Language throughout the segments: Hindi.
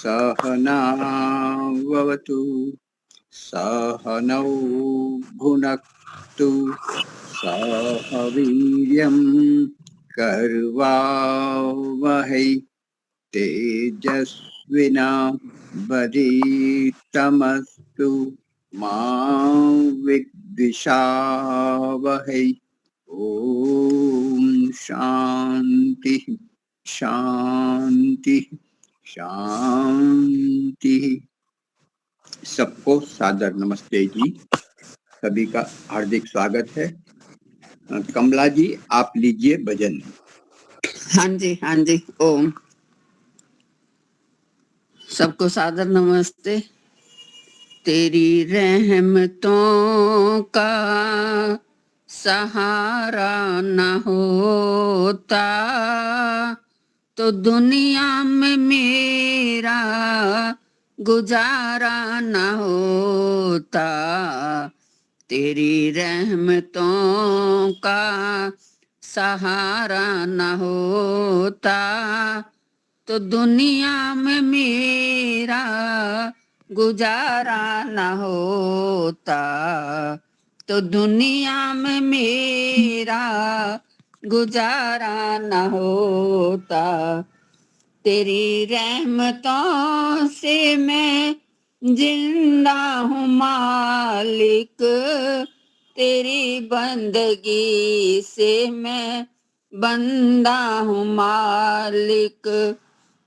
सहनावतु सहनौ भुनक्तु सह वीर्यं कर्वावहै तेजस्विनावधीतमस्तु मा विद्विषावहै। ओम शांति शांति शांति। सबको सादर नमस्ते जी। सभी का हार्दिक स्वागत है। कमला जी आप लीजिए भजन। हाँ जी ओम। सबको सादर नमस्ते। तेरी रहमतों का सहारा न होता तो दुनिया में मेरा गुजारा न होता। तेरी रहमतों का सहारा न होता तो दुनिया में मेरा गुजारा न होता। तो दुनिया में मेरा गुजारा न होता। तेरी रहमतों से मैं जिंदा हूँ मालिक, तेरी बंदगी से मैं बंदा हूँ मालिक।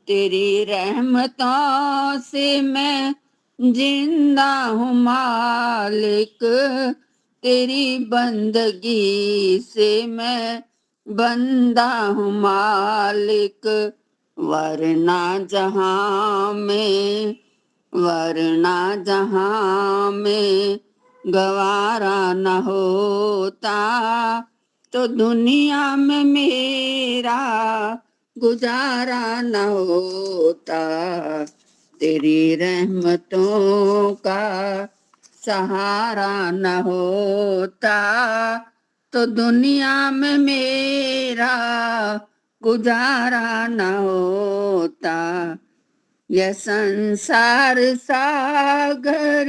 तेरी रहमतों से मैं जिंदा हूँ मालिक, तेरी बंदगी से मैं बंदा हूँ मालिक। वरना जहां में गवारा न होता तो दुनिया में मेरा गुजारा न होता। तेरी रहमतों का सहारा न होता तो दुनिया में मेरा गुजारा न होता। यह संसार सागर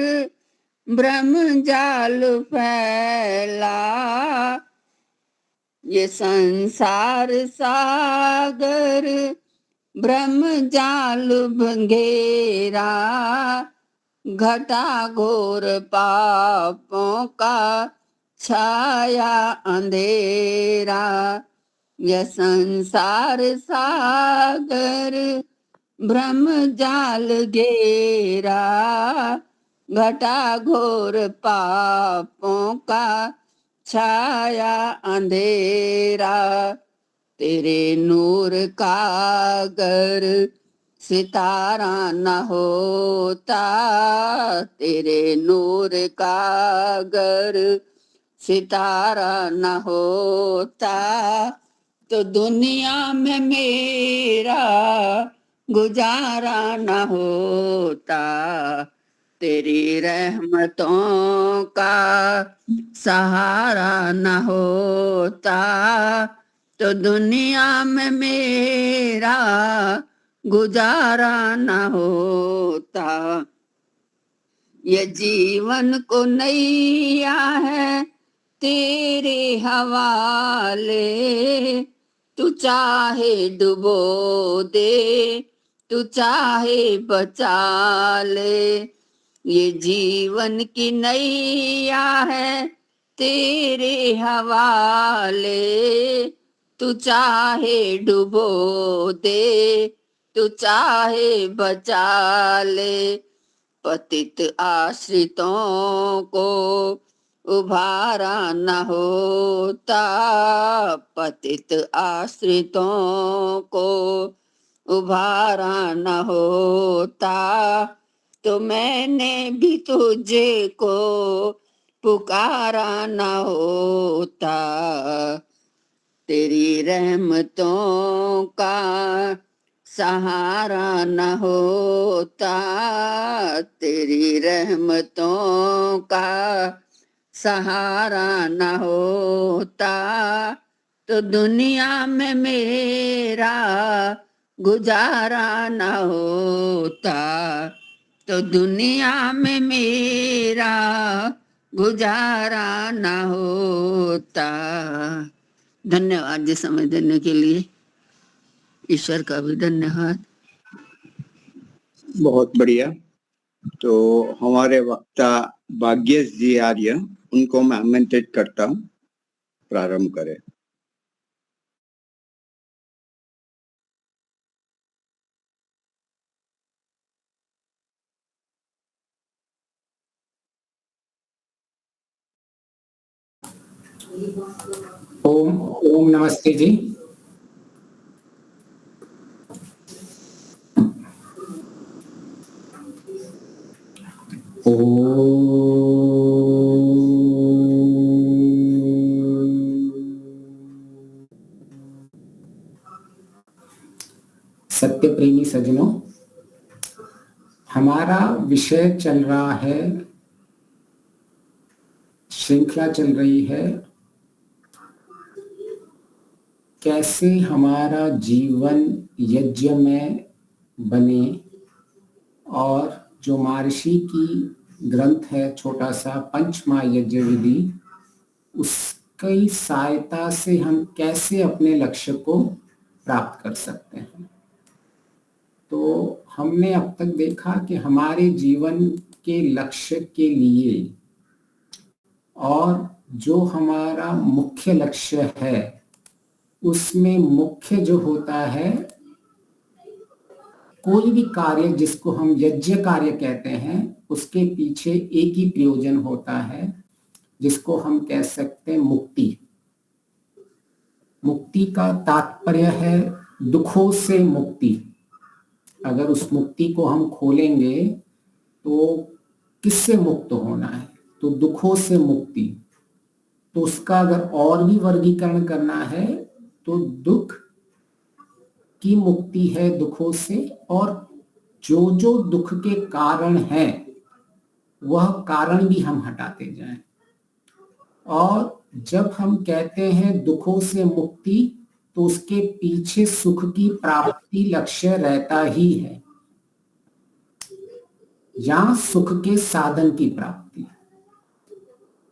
ब्रह्म जाल फैला, ये संसार सागर ब्रह्म जाल घेरा, घटा घोर पापों का छाया अंधेरा। यह संसार सागर ब्रह्म जाल घेरा, घटा घोर पापों का छाया अंधेरा। तेरे नूर का अगर सितारा न होता, तेरे नूर का अगर सितारा न होता तो दुनिया में मेरा गुजारा न होता। तेरी रहमतों का सहारा न होता तो दुनिया में मेरा गुजारा न होता। ये जीवन को नैया है तेरे हवाले, तू चाहे डुबो दे, तू चाहे बचा ले। ये जीवन की नैया है तेरे हवाले, तू चाहे डुबो दे, तू चाहे बचा ले। पतित आश्रितों को उभारा न होता, पतित आश्रितों को उभारा न होता तो मैंने भी तुझे को पुकारा न होता। तेरी रहमतों का सहारा न होता, तेरी रहमतों का सहारा न होता तो दुनिया में मेरा गुजारा न होता तो दुनिया में मेरा गुजारा न होता। धन्यवाद जी समय देने के लिए। ईश्वर का भी धन्यवाद। बहुत बढ़िया। तो हमारे वक्ता भाग्येश जी आर्य, उनको मैं आमंत्रित करता हूँ, प्रारंभ करें। ओम ओम नमस्ते जी। सत्य प्रेमी सज्जनों, हमारा विषय चल रहा है, श्रृंखला चल रही है, कैसे हमारा जीवन यज्ञ में बने। और जो महर्षि की ग्रंथ है छोटा सा पंचमा यज्ञ विधि, उसकी सहायता से हम कैसे अपने लक्ष्य को प्राप्त कर सकते हैं। तो हमने अब तक देखा कि हमारे जीवन के लक्ष्य के लिए और जो हमारा मुख्य लक्ष्य है उसमें मुख्य जो होता है, कोई भी कार्य जिसको हम यज्ञ कार्य कहते हैं उसके पीछे एक ही प्रयोजन होता है, जिसको हम कह सकते हैं मुक्ति। मुक्ति का तात्पर्य है दुखों से मुक्ति। अगर उस मुक्ति को हम खोलेंगे तो किससे मुक्त होना है, तो दुखों से मुक्ति। तो उसका अगर और भी वर्गीकरण करना है तो दुख की मुक्ति है दुखों से, और जो जो दुख के कारण है वह कारण भी हम हटाते जाएं। और जब हम कहते हैं दुखों से मुक्ति, तो उसके पीछे सुख की प्राप्ति लक्ष्य रहता ही है, या सुख के साधन की प्राप्ति।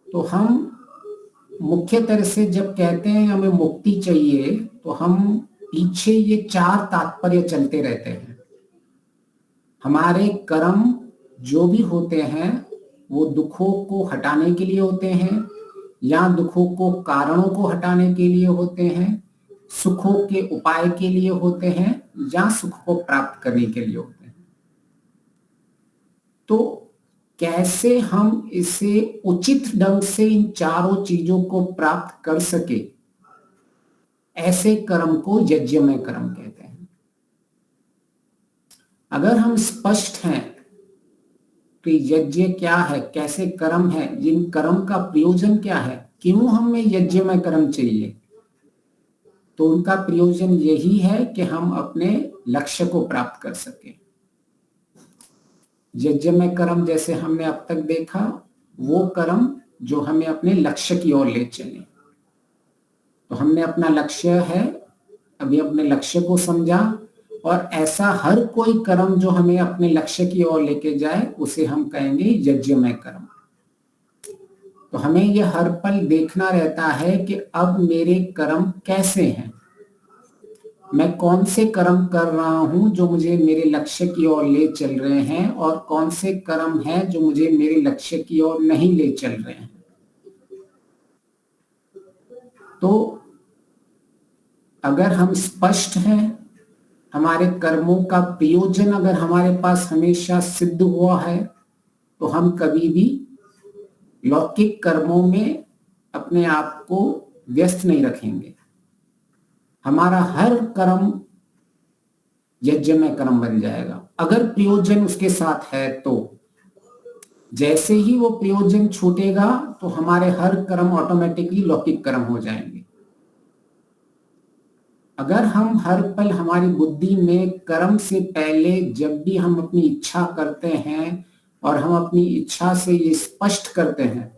तो हम मुख्य तरह से जब कहते हैं हमें मुक्ति चाहिए, तो हम पीछे ये चार तात्पर्य चलते रहते हैं। हमारे कर्म जो भी होते हैं वो दुखों को हटाने के लिए होते हैं, या दुखों को कारणों को हटाने के लिए होते हैं, सुखों के उपाय के लिए होते हैं, या सुख को प्राप्त करने के लिए होते हैं। तो कैसे हम इसे उचित ढंग से इन चारों चीजों को प्राप्त कर सके, ऐसे कर्म को यज्ञमय कर्म कहते हैं। अगर हम स्पष्ट हैं कि यज्ञ क्या है, कैसे कर्म है, जिन कर्म का प्रयोजन क्या है, क्यों हमें यज्ञमय कर्म चाहिए, तो उनका प्रयोजन यही है कि हम अपने लक्ष्य को प्राप्त कर सके। यज्ञमय कर्म जैसे हमने अब तक देखा, वो कर्म जो हमें अपने लक्ष्य की ओर ले चले। तो हमने अपना लक्ष्य है, अभी अपने लक्ष्य को समझा, और ऐसा हर कोई कर्म जो हमें अपने लक्ष्य की ओर लेके जाए उसे हम कहेंगे यज्ञमय कर्म। तो हमें यह हर पल देखना रहता है कि अब मेरे कर्म कैसे हैं, मैं कौन से कर्म कर रहा हूं जो मुझे मेरे लक्ष्य की ओर ले चल रहे हैं, और कौन से कर्म हैं जो मुझे मेरे लक्ष्य की ओर नहीं ले चल रहे हैं। तो अगर हम स्पष्ट हैं, हमारे कर्मों का प्रयोजन अगर हमारे पास हमेशा सिद्ध हुआ है, तो हम कभी भी लौकिक कर्मों में अपने आप को व्यस्त नहीं रखेंगे। हमारा हर कर्म यज्ञमय कर्म बन जाएगा, अगर प्रयोजन उसके साथ है तो। जैसे ही वो प्रयोजन छूटेगा तो हमारे हर कर्म ऑटोमेटिकली लौकिक कर्म हो जाएंगे। अगर हम हर पल हमारी बुद्धि में कर्म से पहले जब भी हम अपनी इच्छा करते हैं और हम अपनी इच्छा से ये स्पष्ट करते हैं,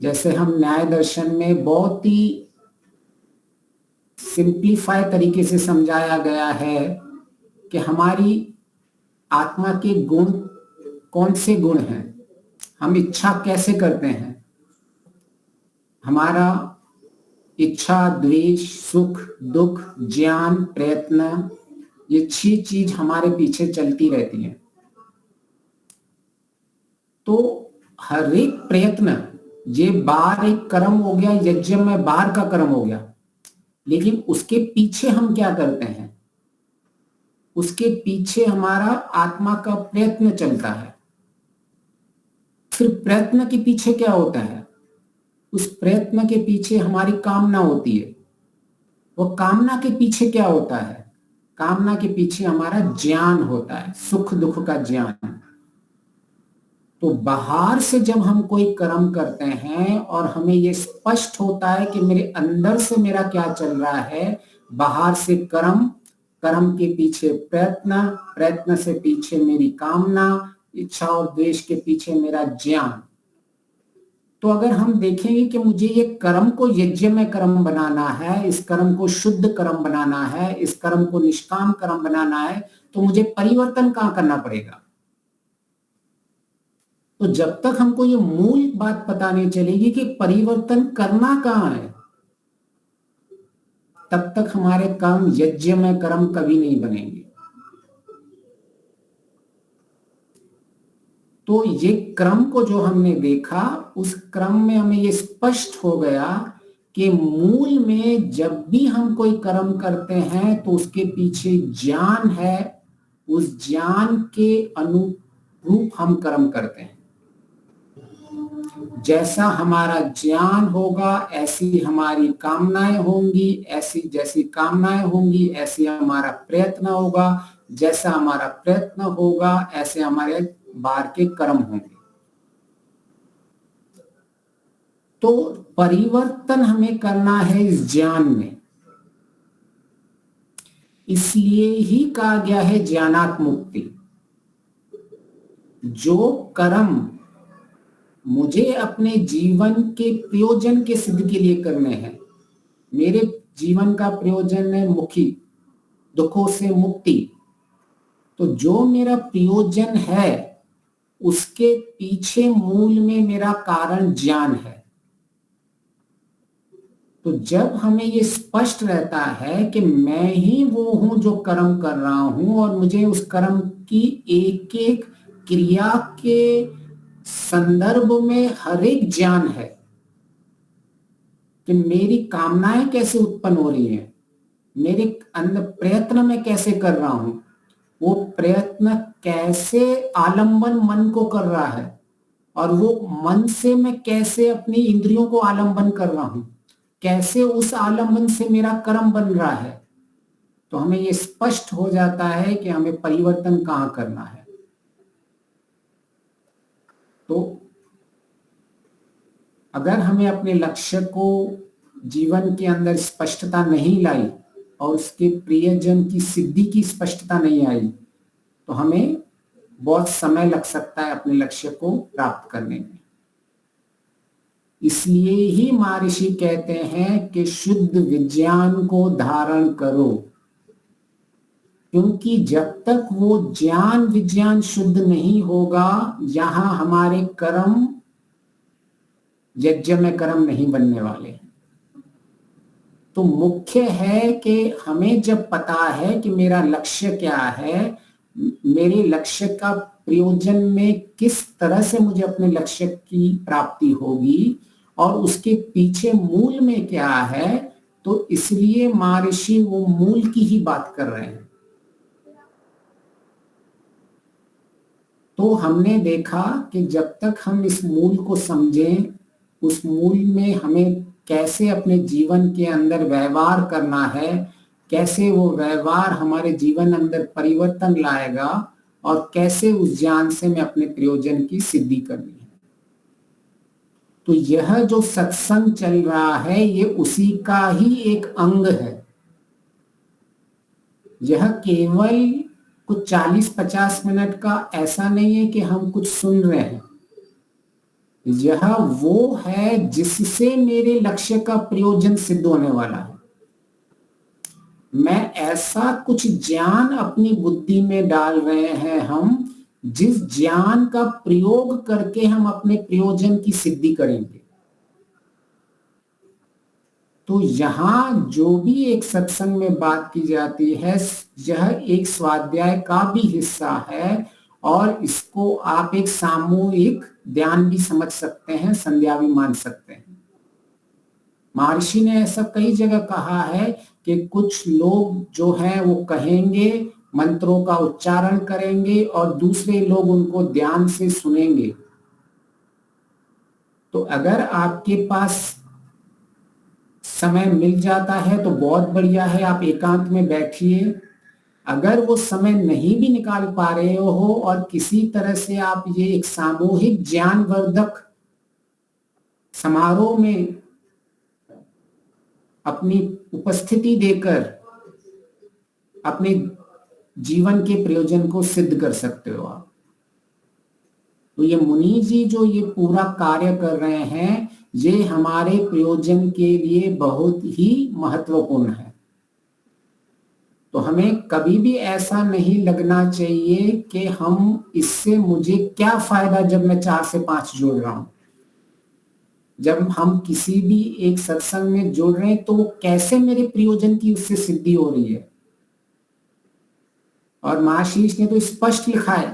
जैसे हम न्याय दर्शन में बहुत ही सिंप्लीफाई तरीके से समझाया गया है कि हमारी आत्मा के गुण कौन से गुण हैं, हम इच्छा कैसे करते हैं, हमारा इच्छा, द्वेष, सुख, दुख, ज्ञान, प्रयत्न, ये 6 चीज हमारे पीछे चलती रहती हैं। तो हर एक प्रयत्न, ये बार एक कर्म हो गया, यज्ञ में बार का कर्म हो गया, लेकिन उसके पीछे हम क्या करते हैं, उसके पीछे हमारा आत्मा का प्रयत्न चलता है। फिर प्रयत्न के पीछे क्या होता है, उस प्रयत्न के पीछे हमारी कामना होती है। वो कामना के पीछे क्या होता है, कामना के पीछे हमारा ज्ञान होता है, सुख दुख का ज्ञान। तो बाहर से जब हम कोई कर्म करते हैं और हमें ये स्पष्ट होता है कि मेरे अंदर से मेरा क्या चल रहा है, बाहर से कर्म, कर्म के पीछे प्रयत्न, प्रयत्न से पीछे मेरी कामना, इच्छा और द्वेष के पीछे मेरा ज्ञान। तो अगर हम देखेंगे कि मुझे ये कर्म को यज्ञ में कर्म बनाना है, इस कर्म को शुद्ध कर्म बनाना है, इस कर्म को निष्काम कर्म बनाना है, तो मुझे परिवर्तन कहाँ करना पड़ेगा। तो जब तक हमको ये मूल बात पता नहीं चलेगी कि परिवर्तन करना कहाँ है, तब तक हमारे कर्म यज्ञ में कर्म कभी नहीं बनेंगे। तो ये क्रम को जो हमने देखा, उस क्रम में हमें ये स्पष्ट हो गया कि मूल में जब भी हम कोई कर्म करते हैं तो उसके पीछे ज्ञान है, उस ज्ञान के अनुरूप हम कर्म करते हैं। जैसा हमारा ज्ञान होगा ऐसी हमारी कामनाएं होंगी, ऐसी जैसी कामनाएं होंगी ऐसी हमारा प्रयत्न होगा, जैसा हमारा प्रयत्न होगा ऐसे हमारे बाहर के कर्म होंगे। तो परिवर्तन हमें करना है इस ज्ञान में, इसलिए ही कहा गया है ज्ञानात् मुक्ति। जो कर्म मुझे अपने जीवन के प्रयोजन के सिद्ध के लिए करने हैं, मेरे जीवन का प्रयोजन है मुक्ति, दुखों से मुक्ति, तो जो मेरा प्रयोजन है उसके पीछे मूल में मेरा कारण ज्ञान है। तो जब हमें ये स्पष्ट रहता है कि मैं ही वो हूं जो कर्म कर रहा हूं और मुझे उस कर्म की एक एक क्रिया के संदर्भ में हर एक ज्ञान है कि मेरी कामनाएं कैसे उत्पन्न हो रही हैं, मेरे अंदर प्रयत्न में कैसे कर रहा हूं, वो प्रयत्न कैसे आलंबन मन को कर रहा है और वो मन से मैं कैसे अपनी इंद्रियों को आलंबन कर रहा हूं, कैसे उस आलंबन से मेरा कर्म बन रहा है। तो हमें ये स्पष्ट हो जाता है कि हमें परिवर्तन कहाँ करना है। तो अगर हमें अपने लक्ष्य को जीवन के अंदर स्पष्टता नहीं लाई और उसके प्रियजन की सिद्धि की स्पष्टता नहीं आई तो हमें बहुत समय लग सकता है अपने लक्ष्य को प्राप्त करने में। इसलिए ही महर्षि कहते हैं कि शुद्ध विज्ञान को धारण करो, क्योंकि जब तक वो ज्ञान विज्ञान शुद्ध नहीं होगा यहां हमारे कर्म यज्ञ में कर्म नहीं बनने वाले। तो मुख्य है कि हमें जब पता है कि मेरा लक्ष्य क्या है, मेरे लक्ष्य का प्रयोजन में किस तरह से मुझे अपने लक्ष्य की प्राप्ति होगी और उसके पीछे मूल में क्या है, तो इसलिए महर्षि वो मूल की ही बात कर रहे हैं। तो हमने देखा कि जब तक हम इस मूल को समझें, उस मूल में हमें कैसे अपने जीवन के अंदर व्यवहार करना है, कैसे वो व्यवहार हमारे जीवन अंदर परिवर्तन लाएगा और कैसे उस ज्ञान से मैं अपने प्रयोजन की सिद्धि करनी है। तो यह जो सत्संग चल रहा है ये उसी का ही एक अंग है। यह केवल कुछ 40-50 मिनट का ऐसा नहीं है कि हम कुछ सुन रहे हैं, यह वो है जिससे मेरे लक्ष्य का प्रयोजन सिद्ध होने वाला है। मैं ऐसा कुछ ज्ञान अपनी बुद्धि में डाल रहे हैं हम, जिस ज्ञान का प्रयोग करके हम अपने प्रयोजन की सिद्धि करेंगे। तो यहां जो भी एक सत्संग में बात की जाती है, यह एक स्वाध्याय का भी हिस्सा है और इसको आप एक सामूहिक ध्यान भी समझ सकते हैं, संध्या भी मान सकते हैं। महर्षि ने ऐसा कई जगह कहा है कि कुछ लोग जो हैं वो कहेंगे, मंत्रों का उच्चारण करेंगे और दूसरे लोग उनको ध्यान से सुनेंगे। तो अगर आपके पास समय मिल जाता है तो बहुत बढ़िया है, आप एकांत में बैठिए। अगर वो समय नहीं भी निकाल पा रहे हो और किसी तरह से आप ये एक सामूहिक ज्ञानवर्धक समारोह में अपनी उपस्थिति देकर अपने जीवन के प्रयोजन को सिद्ध कर सकते हो आप। तो ये मुनि जी जो ये पूरा कार्य कर रहे हैं, ये हमारे प्रयोजन के लिए बहुत ही महत्वपूर्ण है। तो हमें कभी भी ऐसा नहीं लगना चाहिए कि हम इससे मुझे क्या फायदा जब मैं 4 से 5 जोड़ रहा हूं। जब हम किसी भी एक सत्संग में जुड़ रहे हैं तो वो कैसे मेरे प्रयोजन की उससे सिद्धि हो रही है। और महाशीष ने तो स्पष्ट लिखा है।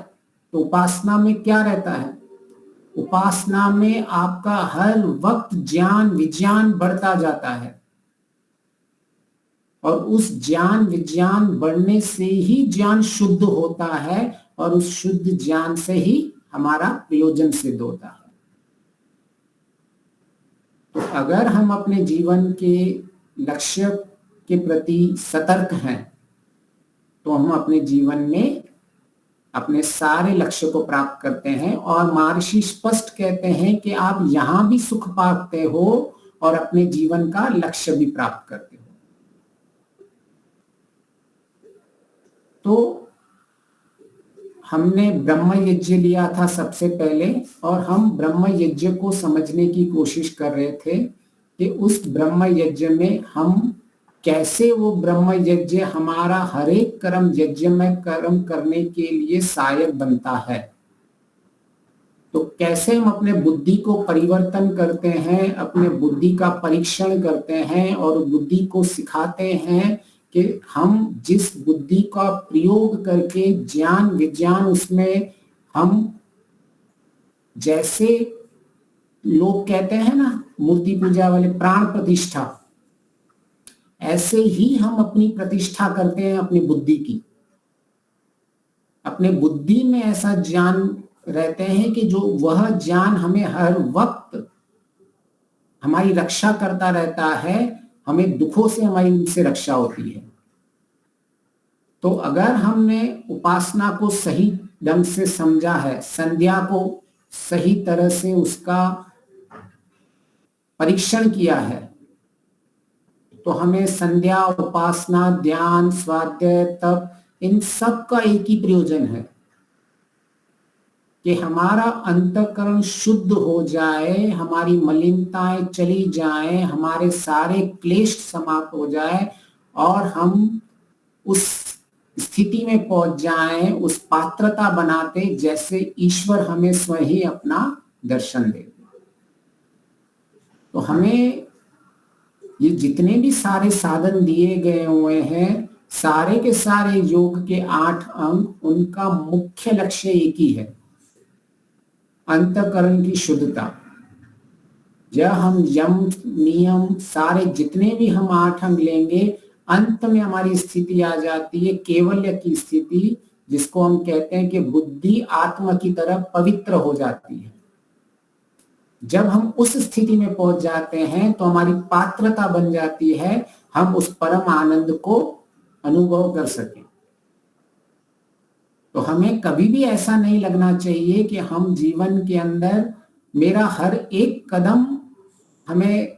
तो उपासना में क्या रहता है? उपासना में आपका हर वक्त ज्ञान विज्ञान बढ़ता जाता है और उस ज्ञान विज्ञान बढ़ने से ही ज्ञान शुद्ध होता है और उस शुद्ध ज्ञान से ही हमारा प्रयोजन सिद्ध होता है। तो अगर हम अपने जीवन के लक्ष्य के प्रति सतर्क हैं तो हम अपने जीवन में अपने सारे लक्ष्य को प्राप्त करते हैं। और महर्षि स्पष्ट कहते हैं कि आप यहां भी सुख पाते हो और अपने जीवन का लक्ष्य भी प्राप्त करते हो। तो हमने ब्रह्म यज्ञ लिया था सबसे पहले और हम ब्रह्म यज्ञ को समझने की कोशिश कर रहे थे कि उस ब्रह्म यज्ञ में हम कैसे वो ब्रह्म यज्ञ हमारा हर एक कर्म यज्ञ में कर्म करने के लिए सहायक बनता है। तो कैसे हम अपने बुद्धि को परिवर्तन करते हैं, अपने बुद्धि का परीक्षण करते हैं और बुद्धि को सिखाते हैं कि हम जिस बुद्धि का प्रयोग करके ज्ञान विज्ञान उसमें हम, जैसे लोग कहते हैं ना मूर्ति पूजा वाले, प्राण प्रतिष्ठा, ऐसे ही हम अपनी प्रतिष्ठा करते हैं अपनी बुद्धि की। अपने बुद्धि में ऐसा ज्ञान रहते हैं कि जो वह ज्ञान हमें हर वक्त हमारी रक्षा करता रहता है, हमें दुखों से हमारी उनसे रक्षा होती है। तो अगर हमने उपासना को सही ढंग से समझा है, संध्या को सही तरह से उसका परीक्षण किया है, तो हमें संध्या, उपासना, ध्यान, स्वाध्याय, तप, इन सब का एक ही प्रयोजन है कि हमारा अंतःकरण शुद्ध हो जाए, हमारी मलिनताएं चली जाएं, हमारे सारे क्लेश समाप्त हो जाए और हम उस स्थिति में पहुंच जाएं, उस पात्रता बनाते जैसे ईश्वर हमें स्वयं ही अपना दर्शन दे। तो हमें ये जितने भी सारे साधन दिए गए हुए हैं, सारे के सारे योग के 8 अंग, उनका मुख्य लक्ष्य एक ही है, अंतःकरण की शुद्धता। यह हम यम नियम सारे जितने भी हम 8 अंग लेंगे, अंत में हमारी स्थिति आ जाती है केवल्य की स्थिति, जिसको हम कहते हैं कि बुद्धि आत्मा की तरह पवित्र हो जाती है। जब हम उस स्थिति में पहुंच जाते हैं तो हमारी पात्रता बन जाती है, हम उस परम आनंद को अनुभव कर सकें। तो हमें कभी भी ऐसा नहीं लगना चाहिए कि हम जीवन के अंदर मेरा हर एक कदम हमें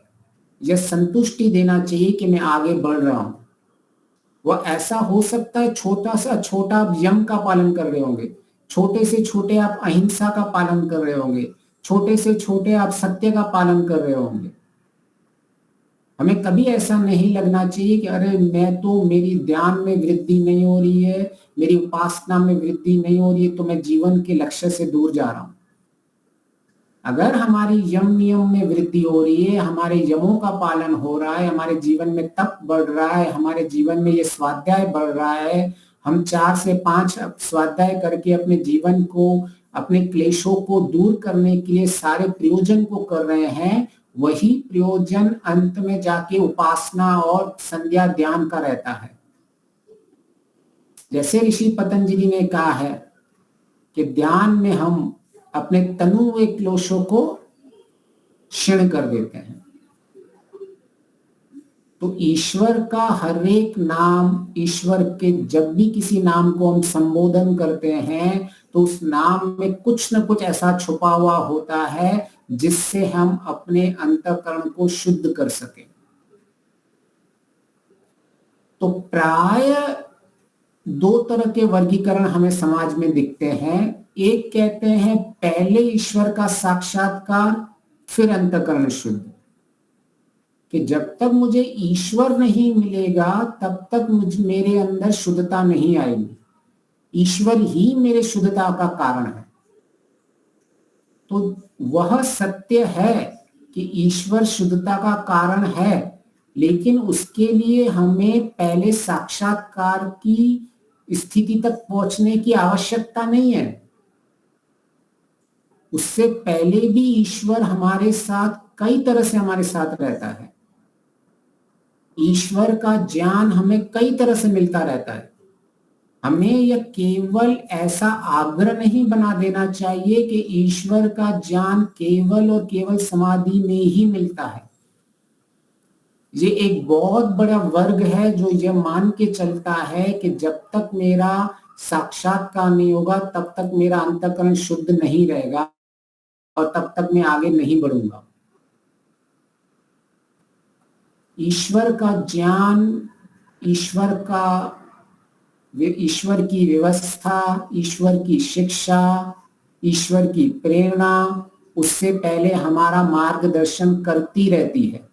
यह संतुष्टि देना चाहिए कि मैं आगे बढ़ रहा हूं। वह ऐसा हो सकता है छोटा सा छोटा आप यम का पालन कर रहे होंगे, छोटे से छोटे आप अहिंसा का पालन कर रहे होंगे, छोटे से छोटे आप सत्य का पालन कर रहे होंगे। हमें कभी ऐसा नहीं लगना चाहिए कि अरे मैं तो, मेरी ध्यान में वृद्धि नहीं हो रही है, मेरी उपासना में वृद्धि नहीं हो रही है, तो मैं जीवन के लक्ष्य से दूर जा रहा हूं। अगर हमारी यम नियम में वृद्धि हो रही है, हमारे यमों का पालन हो रहा है, हमारे जीवन में तप बढ़ रहा है, हमारे जीवन में ये स्वाध्याय बढ़ रहा है, हम 4 से 5 स्वाध्याय करके अपने जीवन को, अपने क्लेशों को दूर करने के लिए सारे प्रयोजन को कर रहे हैं, वही प्रयोजन अंत में जाके उपासना और संध्या ध्यान का रहता है। जैसे ऋषि पतंजलि ने कहा है कि ध्यान में हम अपने तनु व क्लेशों को क्षीण कर देते हैं। तो ईश्वर का हर एक नाम, ईश्वर के जब भी किसी नाम को हम संबोधन करते हैं तो उस नाम में कुछ न कुछ ऐसा छुपा हुआ होता है जिससे हम अपने अंतःकरण को शुद्ध कर सकें। तो प्राय 2 तरह के वर्गीकरण हमें समाज में दिखते हैं। एक कहते हैं पहले ईश्वर का साक्षात्कार फिर अंतःकरण शुद्ध, कि जब तक मुझे ईश्वर नहीं मिलेगा तब तक मेरे अंदर शुद्धता नहीं आएगी। ईश्वर ही मेरे शुद्धता का कारण है। तो वह सत्य है कि ईश्वर शुद्धता का कारण है, लेकिन उसके लिए हमें पहले साक्षात्कार की स्थिति तक पहुंचने की आवश्यकता नहीं है। उससे पहले भी ईश्वर हमारे साथ कई तरह से हमारे साथ रहता है। ईश्वर का ज्ञान हमें कई तरह से मिलता रहता है। हमें यह केवल ऐसा आग्रह नहीं बना देना चाहिए कि ईश्वर का ज्ञान केवल और केवल समाधि में ही मिलता है। ये एक बहुत बड़ा वर्ग है जो यह मान के चलता है कि जब तक मेरा साक्षात्कार नहीं होगा तब तक मेरा अंतःकरण शुद्ध नहीं रहेगा और तब तक मैं आगे नहीं बढ़ूंगा। ईश्वर का ज्ञान, ईश्वर की व्यवस्था, ईश्वर की शिक्षा, ईश्वर की प्रेरणा उससे पहले हमारा मार्गदर्शन करती रहती है।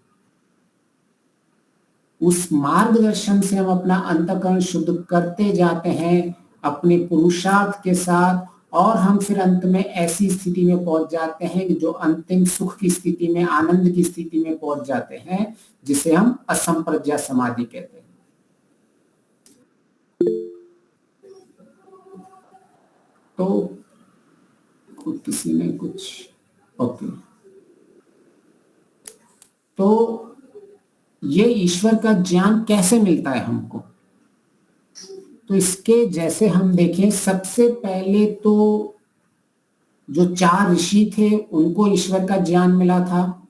उस मार्गदर्शन से हम अपना अंतःकरण शुद्ध करते जाते हैं अपने पुरुषार्थ के साथ, और हम फिर अंत में ऐसी स्थिति में पहुंच जाते हैं कि जो अंतिम सुख की स्थिति में, आनंद की स्थिति में पहुंच जाते हैं, जिसे हम असंप्रज्ञा समाधि कहते हैं। तो किसी ने कुछ ओके, तो ये ईश्वर का ज्ञान कैसे मिलता है हमको? तो इसके जैसे हम देखें, सबसे पहले तो जो 4 ऋषि थे उनको ईश्वर का ज्ञान मिला था।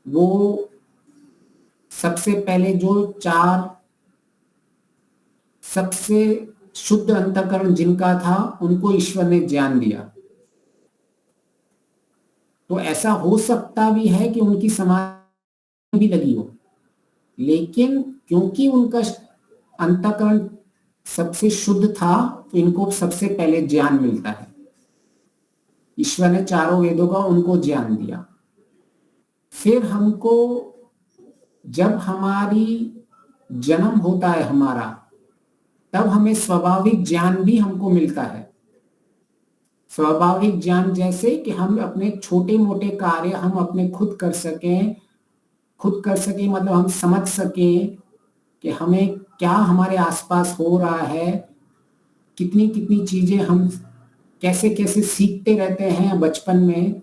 वो सबसे पहले जो 4 सबसे शुद्ध अंतःकरण जिनका था उनको ईश्वर ने ज्ञान दिया। तो ऐसा हो सकता भी है कि उनकी समाधि भी लगी हो, लेकिन क्योंकि उनका अंतःकरण सबसे शुद्ध था तो इनको सबसे पहले ज्ञान मिलता है। ईश्वर ने 4 वेदों का उनको ज्ञान दिया। फिर हमको जब हमारी जन्म होता है हमारा, तब हमें स्वाभाविक ज्ञान भी हमको मिलता है। स्वाभाविक ज्ञान जैसे कि हम अपने छोटे मोटे कार्य हम अपने खुद कर सकें मतलब हम समझ सकें कि हमें क्या हमारे आसपास हो रहा है, कितनी कितनी चीजें हम कैसे कैसे सीखते रहते हैं बचपन में,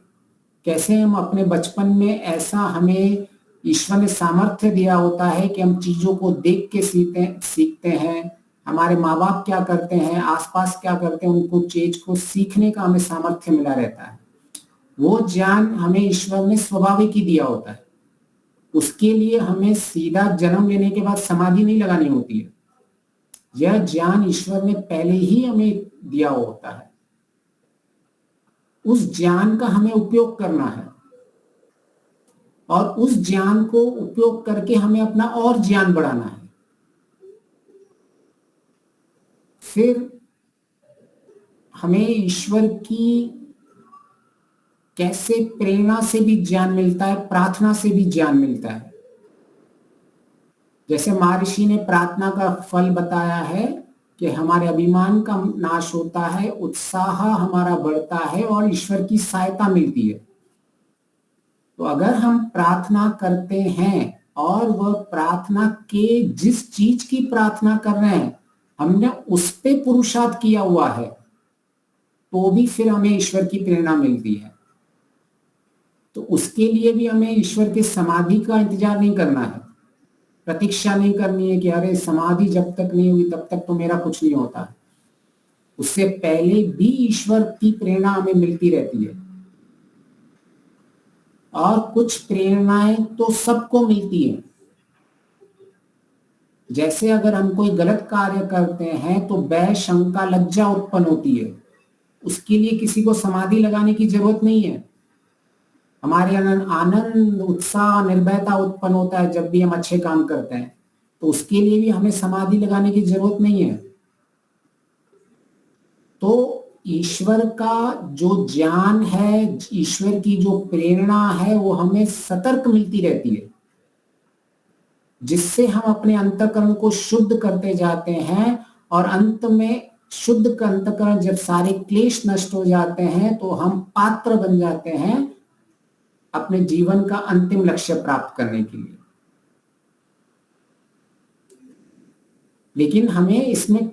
कैसे हम अपने बचपन में ऐसा हमें ईश्वर ने सामर्थ्य दिया होता है कि हम चीजों को देख के सीखते हैं। हमारे माँ बाप क्या करते हैं, आसपास क्या करते हैं, उनको चीज को सीखने का हमें सामर्थ्य मिला रहता है। वो ज्ञान हमें ईश्वर ने स्वाभाविक ही दिया होता है। उसके लिए हमें सीधा जन्म लेने के बाद समाधि नहीं लगानी होती है। यह ज्ञान ईश्वर ने पहले ही हमें दिया होता है। उस ज्ञान का हमें उपयोग करना है और उस ज्ञान को उपयोग करके हमें अपना और ज्ञान बढ़ाना है। फिर हमें ईश्वर की कैसे प्रेरणा से भी ज्ञान मिलता है, प्रार्थना से भी ज्ञान मिलता है। जैसे महर्षि ने प्रार्थना का फल बताया है कि हमारे अभिमान का नाश होता है, उत्साह हमारा बढ़ता है और ईश्वर की सहायता मिलती है। तो अगर हम प्रार्थना करते हैं और वह प्रार्थना के जिस चीज की प्रार्थना कर रहे हैं हमने उस पे पुरुषार्थ किया हुआ है, तो भी फिर हमें ईश्वर की प्रेरणा मिलती है। तो उसके लिए भी हमें ईश्वर के समाधि का इंतजार नहीं करना है, प्रतीक्षा नहीं करनी है कि अरे समाधि जब तक नहीं हुई तब तक तो मेरा कुछ नहीं होता। उससे पहले भी ईश्वर की प्रेरणा हमें मिलती रहती है, और कुछ प्रेरणाएं तो सबको मिलती है। जैसे अगर हम कोई गलत कार्य करते हैं तो भय, शंका, लज्जा उत्पन्न होती है, उसके लिए किसी को समाधि लगाने की जरूरत नहीं है। हमारे आनंद, उत्साह, निर्भयता उत्पन्न होता है जब भी हम अच्छे काम करते हैं, तो उसके लिए भी हमें समाधि लगाने की जरूरत नहीं है। तो ईश्वर का जो ज्ञान है, ईश्वर की जो प्रेरणा है, वो हमें सतर्क मिलती रहती है, जिससे हम अपने अंतःकरण को शुद्ध करते जाते हैं। और अंत में शुद्ध अंतःकरण जब सारे क्लेश नष्ट हो जाते हैं तो हम पात्र बन जाते हैं अपने जीवन का अंतिम लक्ष्य प्राप्त करने के लिए। लेकिन हमें इसमें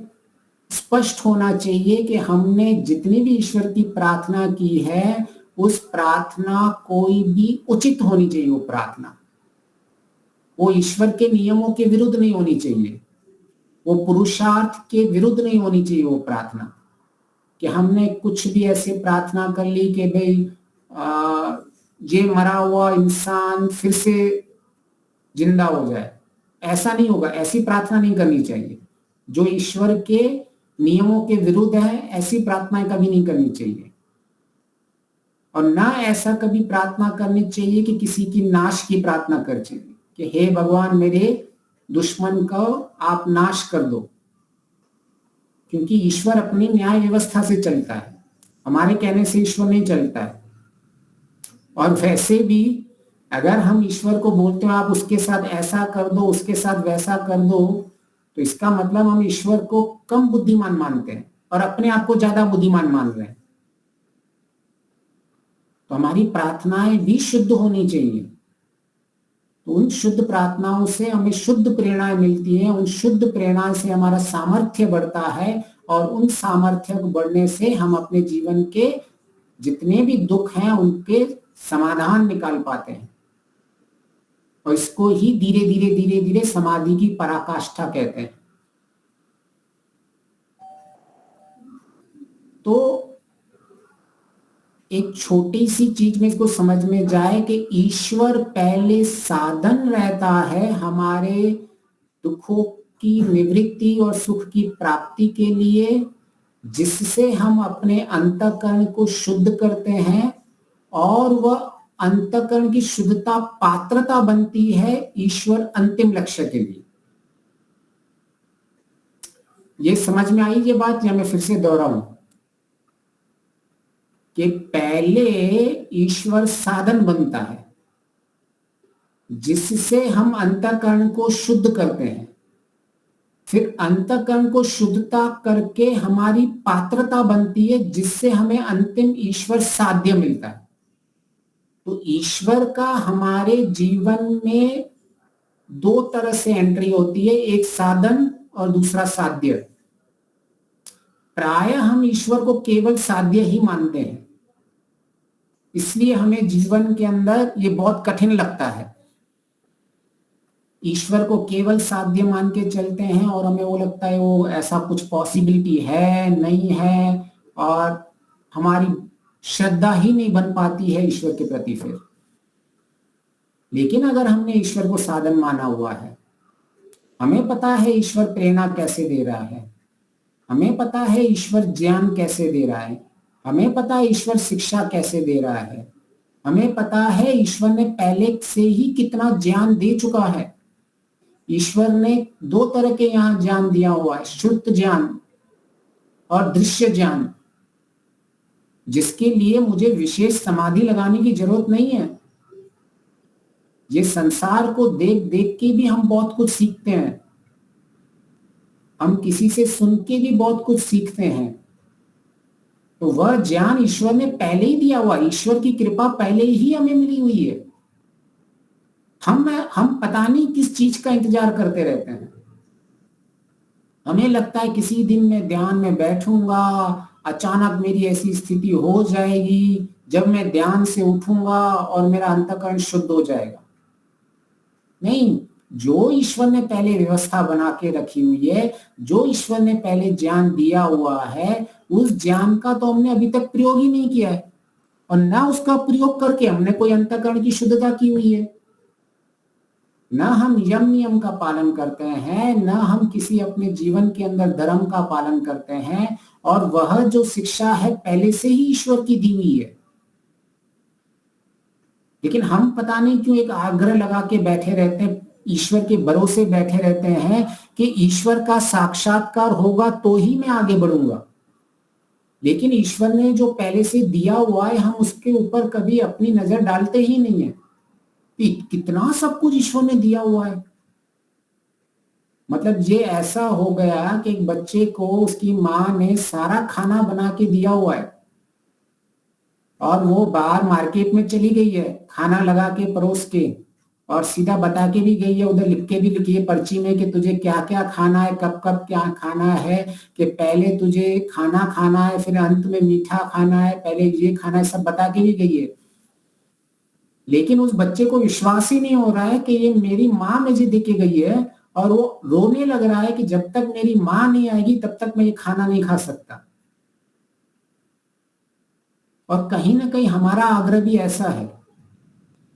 स्पष्ट होना चाहिए कि हमने जितनी भी ईश्वर की प्रार्थना की है, उस प्रार्थना कोई भी उचित होनी चाहिए। वो प्रार्थना वो ईश्वर के नियमों के विरुद्ध नहीं होनी चाहिए, वो पुरुषार्थ के विरुद्ध नहीं होनी चाहिए। वो प्रार्थना कि हमने कुछ भी ऐसे प्रार्थना कर ली कि भाई ये मरा हुआ इंसान फिर से जिंदा हो जाए, ऐसा नहीं होगा। ऐसी प्रार्थना नहीं करनी चाहिए। जो ईश्वर के नियमों के विरुद्ध है, ऐसी प्रार्थनाएं कभी नहीं करनी चाहिए। और ना ऐसा कभी प्रार्थना करनी चाहिए कि किसी की नाश की प्रार्थना कर चाहिए कि हे भगवान मेरे दुश्मन को आप नाश कर दो, क्योंकि ईश्वर अपनी न्याय व्यवस्था से चलता है, हमारे कहने से ईश्वर नहीं चलता है। और वैसे भी अगर हम ईश्वर को बोलते हो आप उसके साथ ऐसा कर दो, उसके साथ वैसा कर दो, तो इसका मतलब हम ईश्वर को कम बुद्धिमान मानते हैं और अपने आप को ज्यादा बुद्धिमान मान रहे हैं। तो हमारी प्रार्थनाएं भी शुद्ध होनी चाहिए। तो उन शुद्ध प्रार्थनाओं से हमें शुद्ध प्रेरणाएं मिलती हैं, उन शुद्ध प्रेरणाओं से हमारा सामर्थ्य बढ़ता है, और उन सामर्थ्य को बढ़ने से हम अपने जीवन के जितने भी दुख हैं उनके समाधान निकाल पाते हैं। और इसको ही धीरे धीरे धीरे धीरे समाधि की पराकाष्ठा कहते हैं। तो एक छोटी सी चीज में इसको समझ में जाए कि ईश्वर पहले साधन रहता है हमारे दुखों की निवृत्ति और सुख की प्राप्ति के लिए, जिससे हम अपने अंतःकरण को शुद्ध करते हैं, और वह अंतःकरण की शुद्धता पात्रता बनती है ईश्वर अंतिम लक्ष्य के लिए। ये समझ में आई ये बात, या मैं फिर से दोहराऊं कि पहले ईश्वर साधन बनता है जिससे हम अंतःकरण को शुद्ध करते हैं, फिर अंतःकरण को शुद्धता करके हमारी पात्रता बनती है जिससे हमें अंतिम ईश्वर साध्य मिलता है। तो ईश्वर का हमारे जीवन में दो तरह से एंट्री होती है, एक साधन और दूसरा साध्य। प्राय हम ईश्वर को केवल साध्य ही मानते हैं, इसलिए हमें जीवन के अंदर ये बहुत कठिन लगता है। ईश्वर को केवल साध्य मान के चलते हैं और हमें वो लगता है वो ऐसा कुछ पॉसिबिलिटी है नहीं है, और हमारी श्रद्धा ही नहीं बन पाती है ईश्वर के प्रति फिर। लेकिन अगर हमने ईश्वर को साधन माना हुआ है, हमें पता है ईश्वर प्रेरणा कैसे दे रहा है, हमें पता है ईश्वर ज्ञान कैसे दे रहा है, हमें पता है ईश्वर शिक्षा कैसे दे रहा है, हमें पता है ईश्वर ने पहले से ही कितना ज्ञान दे चुका है। ईश्वर ने दो तरह के यहाँ ज्ञान दिया हुआ है, श्रुत ज्ञान और दृश्य ज्ञान, जिसके लिए मुझे विशेष समाधि लगाने की जरूरत नहीं है। ये संसार को देख देख के भी हम बहुत कुछ सीखते हैं, हम किसी से सुन के भी बहुत कुछ सीखते हैं। तो वह ज्ञान ईश्वर ने पहले ही दिया हुआ, ईश्वर की कृपा पहले ही हमें मिली हुई है। हम पता नहीं किस चीज का इंतजार करते रहते हैं। हमें लगता है किसी दिन मैं ध्यान में बैठूंगा, अचानक मेरी ऐसी स्थिति हो जाएगी जब मैं ध्यान से उठूंगा और मेरा अंतःकरण शुद्ध हो जाएगा। नहीं, जो ईश्वर ने पहले व्यवस्था बना के रखी हुई है, जो ईश्वर ने पहले ज्ञान दिया हुआ है, उस ज्ञान का तो हमने अभी तक प्रयोग ही नहीं किया है, और ना उसका प्रयोग करके हमने कोई अंतःकरण की शुद्धता की हुई है। न हम यम नियम का पालन करते हैं, न हम किसी अपने जीवन के अंदर धर्म का पालन करते हैं, और वह जो शिक्षा है पहले से ही ईश्वर की दी हुई है। लेकिन हम पता नहीं क्यों एक आग्रह लगा के बैठे रहते हैं, ईश्वर के भरोसे बैठे रहते हैं कि ईश्वर का साक्षात्कार होगा तो ही मैं आगे बढ़ूंगा। लेकिन ईश्वर ने जो पहले से दिया हुआ है, हम उसके ऊपर कभी अपनी नजर डालते ही नहीं है। कितना सब कुछ ईश्वर ने दिया हुआ है। मतलब ये ऐसा हो गया कि एक बच्चे को उसकी माँ ने सारा खाना बना के दिया हुआ है, और वो बाहर मार्केट में चली गई है खाना लगा के परोस के, और सीधा बता के भी गई है, उधर लिख के भी लिखी है पर्ची में कि तुझे क्या क्या खाना है, कब कब क्या खाना है, कि पहले तुझे खाना खाना है, फिर अंत में मीठा खाना है, पहले ये खाना है, सब बता के भी गई है। लेकिन उस बच्चे को विश्वास ही नहीं हो रहा है कि ये मेरी माँ मुझे दे के गई है, और वो रोने लग रहा है कि जब तक मेरी माँ नहीं आएगी तब तक मैं ये खाना नहीं खा सकता। और कहीं ना कहीं हमारा आग्रह भी ऐसा है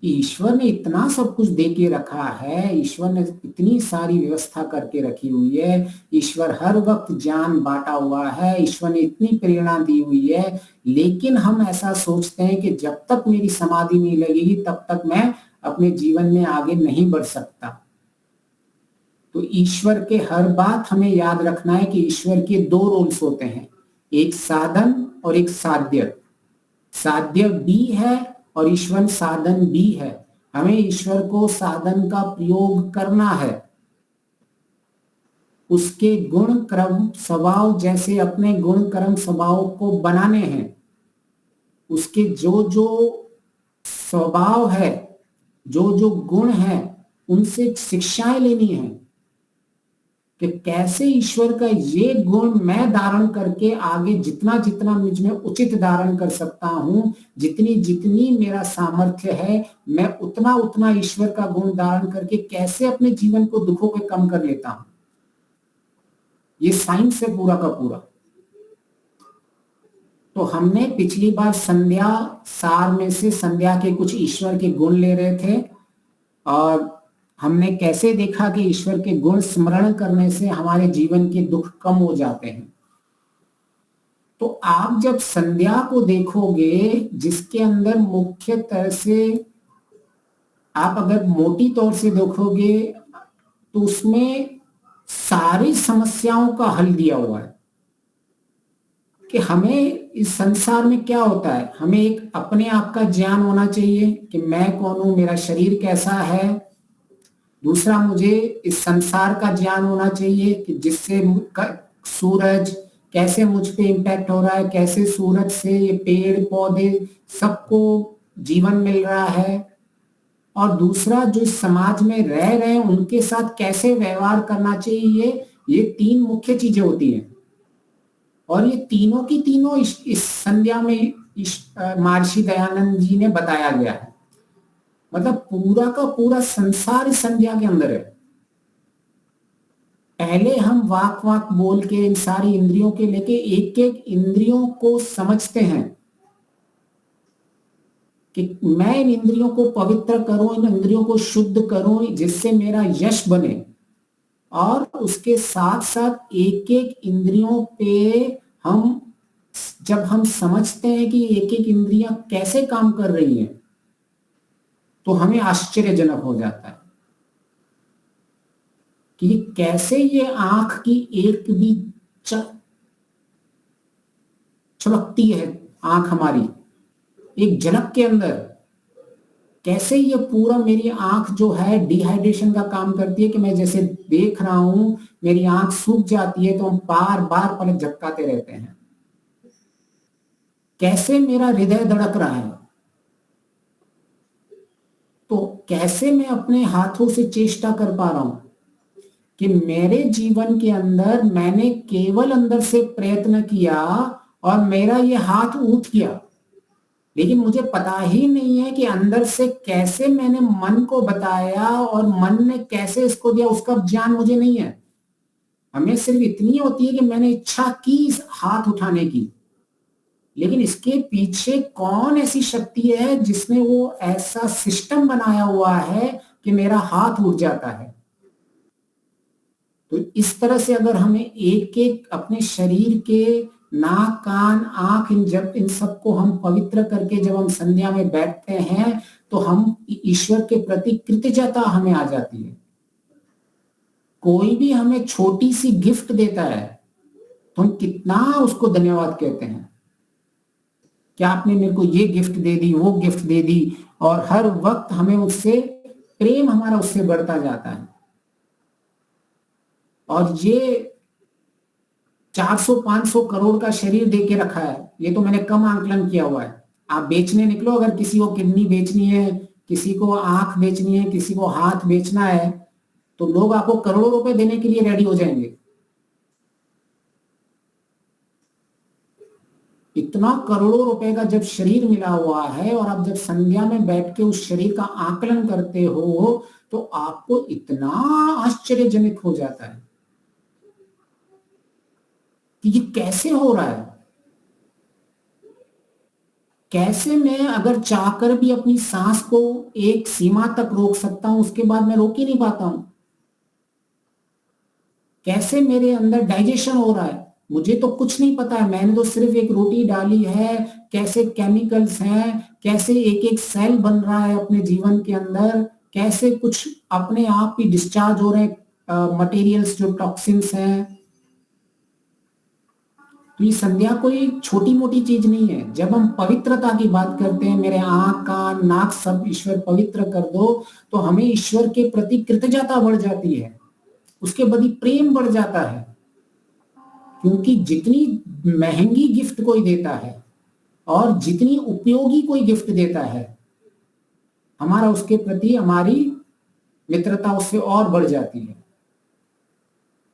कि ईश्वर ने इतना सब कुछ दे के रखा है, ईश्वर ने इतनी सारी व्यवस्था करके रखी हुई है, ईश्वर हर वक्त ज्ञान बांटा हुआ है, ईश्वर ने इतनी प्रेरणा दी हुई है, लेकिन हम ऐसा सोचते हैं कि जब तक मेरी समाधि नहीं लगेगी तब तक मैं अपने जीवन में आगे नहीं बढ़ सकता। तो ईश्वर के हर बात हमें याद रखना है कि ईश्वर के दो रोल्स होते हैं, एक साधन और एक साध्य। साध्य भी है और ईश्वर साधन भी है। हमें ईश्वर को साधन का प्रयोग करना है, उसके गुण क्रम स्वभाव जैसे अपने गुण कर्म स्वभाव को बनाने हैं, उसके जो जो स्वभाव है, जो जो गुण है, उनसे शिक्षाएं लेनी है कि कैसे ईश्वर का ये गुण मैं धारण करके आगे जितना जितना मुझ में उचित धारण कर सकता हूं, जितनी जितनी मेरा सामर्थ्य है, मैं उतना उतना ईश्वर का गुण धारण करके कैसे अपने जीवन को दुखों के कम कर लेता हूं। ये साइंस है पूरा का पूरा। तो हमने पिछली बार संध्या सार में से संध्या के कुछ ईश्वर के गुण ले रहे थे, और हमने कैसे देखा कि ईश्वर के गुण स्मरण करने से हमारे जीवन के दुख कम हो जाते हैं। तो आप जब संध्या को देखोगे, जिसके अंदर मुख्य तरह से आप अगर मोटी तौर से देखोगे तो उसमें सारी समस्याओं का हल दिया हुआ है कि हमें इस संसार में क्या होता है। हमें एक अपने आप का ज्ञान होना चाहिए कि मैं कौन हूं, मेरा शरीर कैसा है। दूसरा, मुझे इस संसार का ज्ञान होना चाहिए कि जिससे सूरज कैसे मुझ पे इम्पैक्ट हो रहा है, कैसे सूरज से ये पेड़ पौधे सबको जीवन मिल रहा है। और दूसरा, जो इस समाज में रह रहे हैं उनके साथ कैसे व्यवहार करना चाहिए। ये तीन मुख्य चीजें होती हैं, और ये तीनों की तीनों इस संध्या में महर्षि दयानंद जी ने बताया गया है। मतलब पूरा का पूरा संसार इस संध्या के अंदर है। पहले हम वाक वाक बोल के इन सारी इंद्रियों के लेके एक एक इंद्रियों को समझते हैं कि मैं इन इंद्रियों को पवित्र करूं, इन इंद्रियों को शुद्ध करूं जिससे मेरा यश बने। और उसके साथ साथ एक एक इंद्रियों पे जब हम समझते हैं कि एक एक इंद्रियां कैसे काम कर रही हैं, तो हमें आश्चर्यजनक हो जाता है कि कैसे ये आंख की एक भी चमकती है, आंख हमारी एक झलक के अंदर कैसे ये पूरा मेरी आंख जो है डिहाइड्रेशन का काम करती है कि मैं जैसे देख रहा हूं मेरी आंख सूख जाती है तो हम बार बार पलक झपकाते रहते हैं। कैसे मेरा हृदय धड़क रहा है, तो कैसे मैं अपने हाथों से चेष्टा कर पा रहा हूं कि मेरे जीवन के अंदर मैंने केवल अंदर से प्रयत्न किया और मेरा ये हाथ उठ गया, लेकिन मुझे पता ही नहीं है कि अंदर से कैसे मैंने मन को बताया और मन ने कैसे इसको दिया, उसका ज्ञान मुझे नहीं है। हमें सिर्फ इतनी होती है कि मैंने इच्छा की इस हाथ उठाने की, लेकिन इसके पीछे कौन ऐसी शक्ति है जिसने वो ऐसा सिस्टम बनाया हुआ है कि मेरा हाथ उठ जाता है। तो इस तरह से अगर हमें एक एक अपने शरीर के नाक कान आंख इन सबको हम पवित्र करके जब हम संध्या में बैठते हैं तो हम ईश्वर के प्रति कृतज्ञता हमें आ जाती है। कोई भी हमें छोटी सी गिफ्ट देता है तो हम कितना उसको धन्यवाद कहते हैं, क्या आपने मेरे को ये गिफ्ट दे दी, वो गिफ्ट दे दी, और हर वक्त हमें उससे प्रेम हमारा उससे बढ़ता जाता है। और ये 400-500 करोड़ का शरीर दे के रखा है, ये तो मैंने कम आंकलन किया हुआ है। आप बेचने निकलो, अगर किसी को किडनी बेचनी है, किसी को आंख बेचनी है, किसी को हाथ बेचना है, तो लोग आपको करोड़ों रुपए देने के लिए रेडी हो जाएंगे। इतना करोड़ों रुपए का जब शरीर मिला हुआ है और आप जब संध्या में बैठ के उस शरीर का आकलन करते हो तो आपको इतना आश्चर्यजनक हो जाता है कि ये कैसे हो रहा है। कैसे मैं अगर चाहकर भी अपनी सांस को एक सीमा तक रोक सकता हूं, उसके बाद मैं रोक ही नहीं पाता हूं। कैसे मेरे अंदर डाइजेशन हो रहा है, मुझे तो कुछ नहीं पता है, मैंने तो सिर्फ एक रोटी डाली है। कैसे केमिकल्स हैं, कैसे एक एक सेल बन रहा है अपने जीवन के अंदर, कैसे कुछ अपने आप ही डिस्चार्ज हो रहे हैं मटेरियल्स जो टॉक्सिन्स हैं। तो ये संध्या कोई छोटी मोटी चीज नहीं है। जब हम पवित्रता की बात करते हैं, मेरे आंख कान नाक सब ईश्वर पवित्र कर दो, तो हमें ईश्वर के प्रति कृतज्ञता बढ़ जाती है, उसके प्रति प्रेम बढ़ जाता है। क्योंकि जितनी महंगी गिफ्ट कोई देता है और जितनी उपयोगी कोई गिफ्ट देता है, हमारा उसके प्रति हमारी मित्रता उससे और बढ़ जाती है।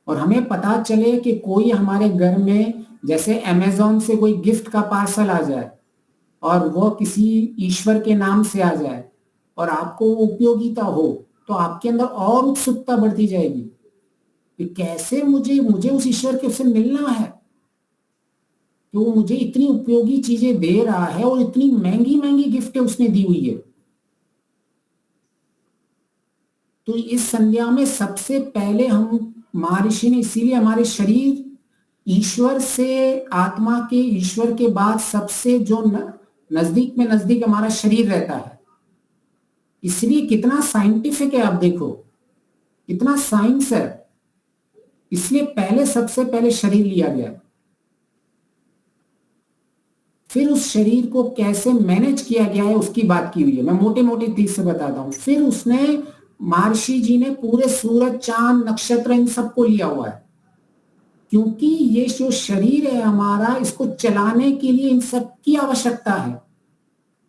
और हमें पता चले कि कोई हमारे घर में जैसे अमेज़न से कोई गिफ्ट का पार्सल आ जाए और वो किसी ईश्वर के नाम से आ जाए और आपको उपयोगिता हो, तो आपके अंदर और उत्सुकता बढ़ती जाएगी कि कैसे मुझे उस ईश्वर के उससे मिलना है, कि वो मुझे इतनी उपयोगी चीजें दे रहा है और इतनी महंगी महंगी गिफ्टें उसने दी हुई है। तो इस संध्या में सबसे पहले हम महर्षि ने इसीलिए हमारे शरीर ईश्वर से, आत्मा के ईश्वर के बाद सबसे जो नजदीक में नजदीक हमारा शरीर रहता है। इसलिए कितना साइंटिफिक है, आप देखो कितना साइंस है। इसलिए पहले सबसे पहले शरीर लिया गया, फिर उस शरीर को कैसे मैनेज किया गया है उसकी बात की हुई है। मैं मोटे मोटे तीस से बताता हूं। फिर उसने महर्षि जी ने पूरे सूरज चांद नक्षत्र इन सबको लिया हुआ है, क्योंकि ये जो शरीर है हमारा, इसको चलाने के लिए इन सब की आवश्यकता है।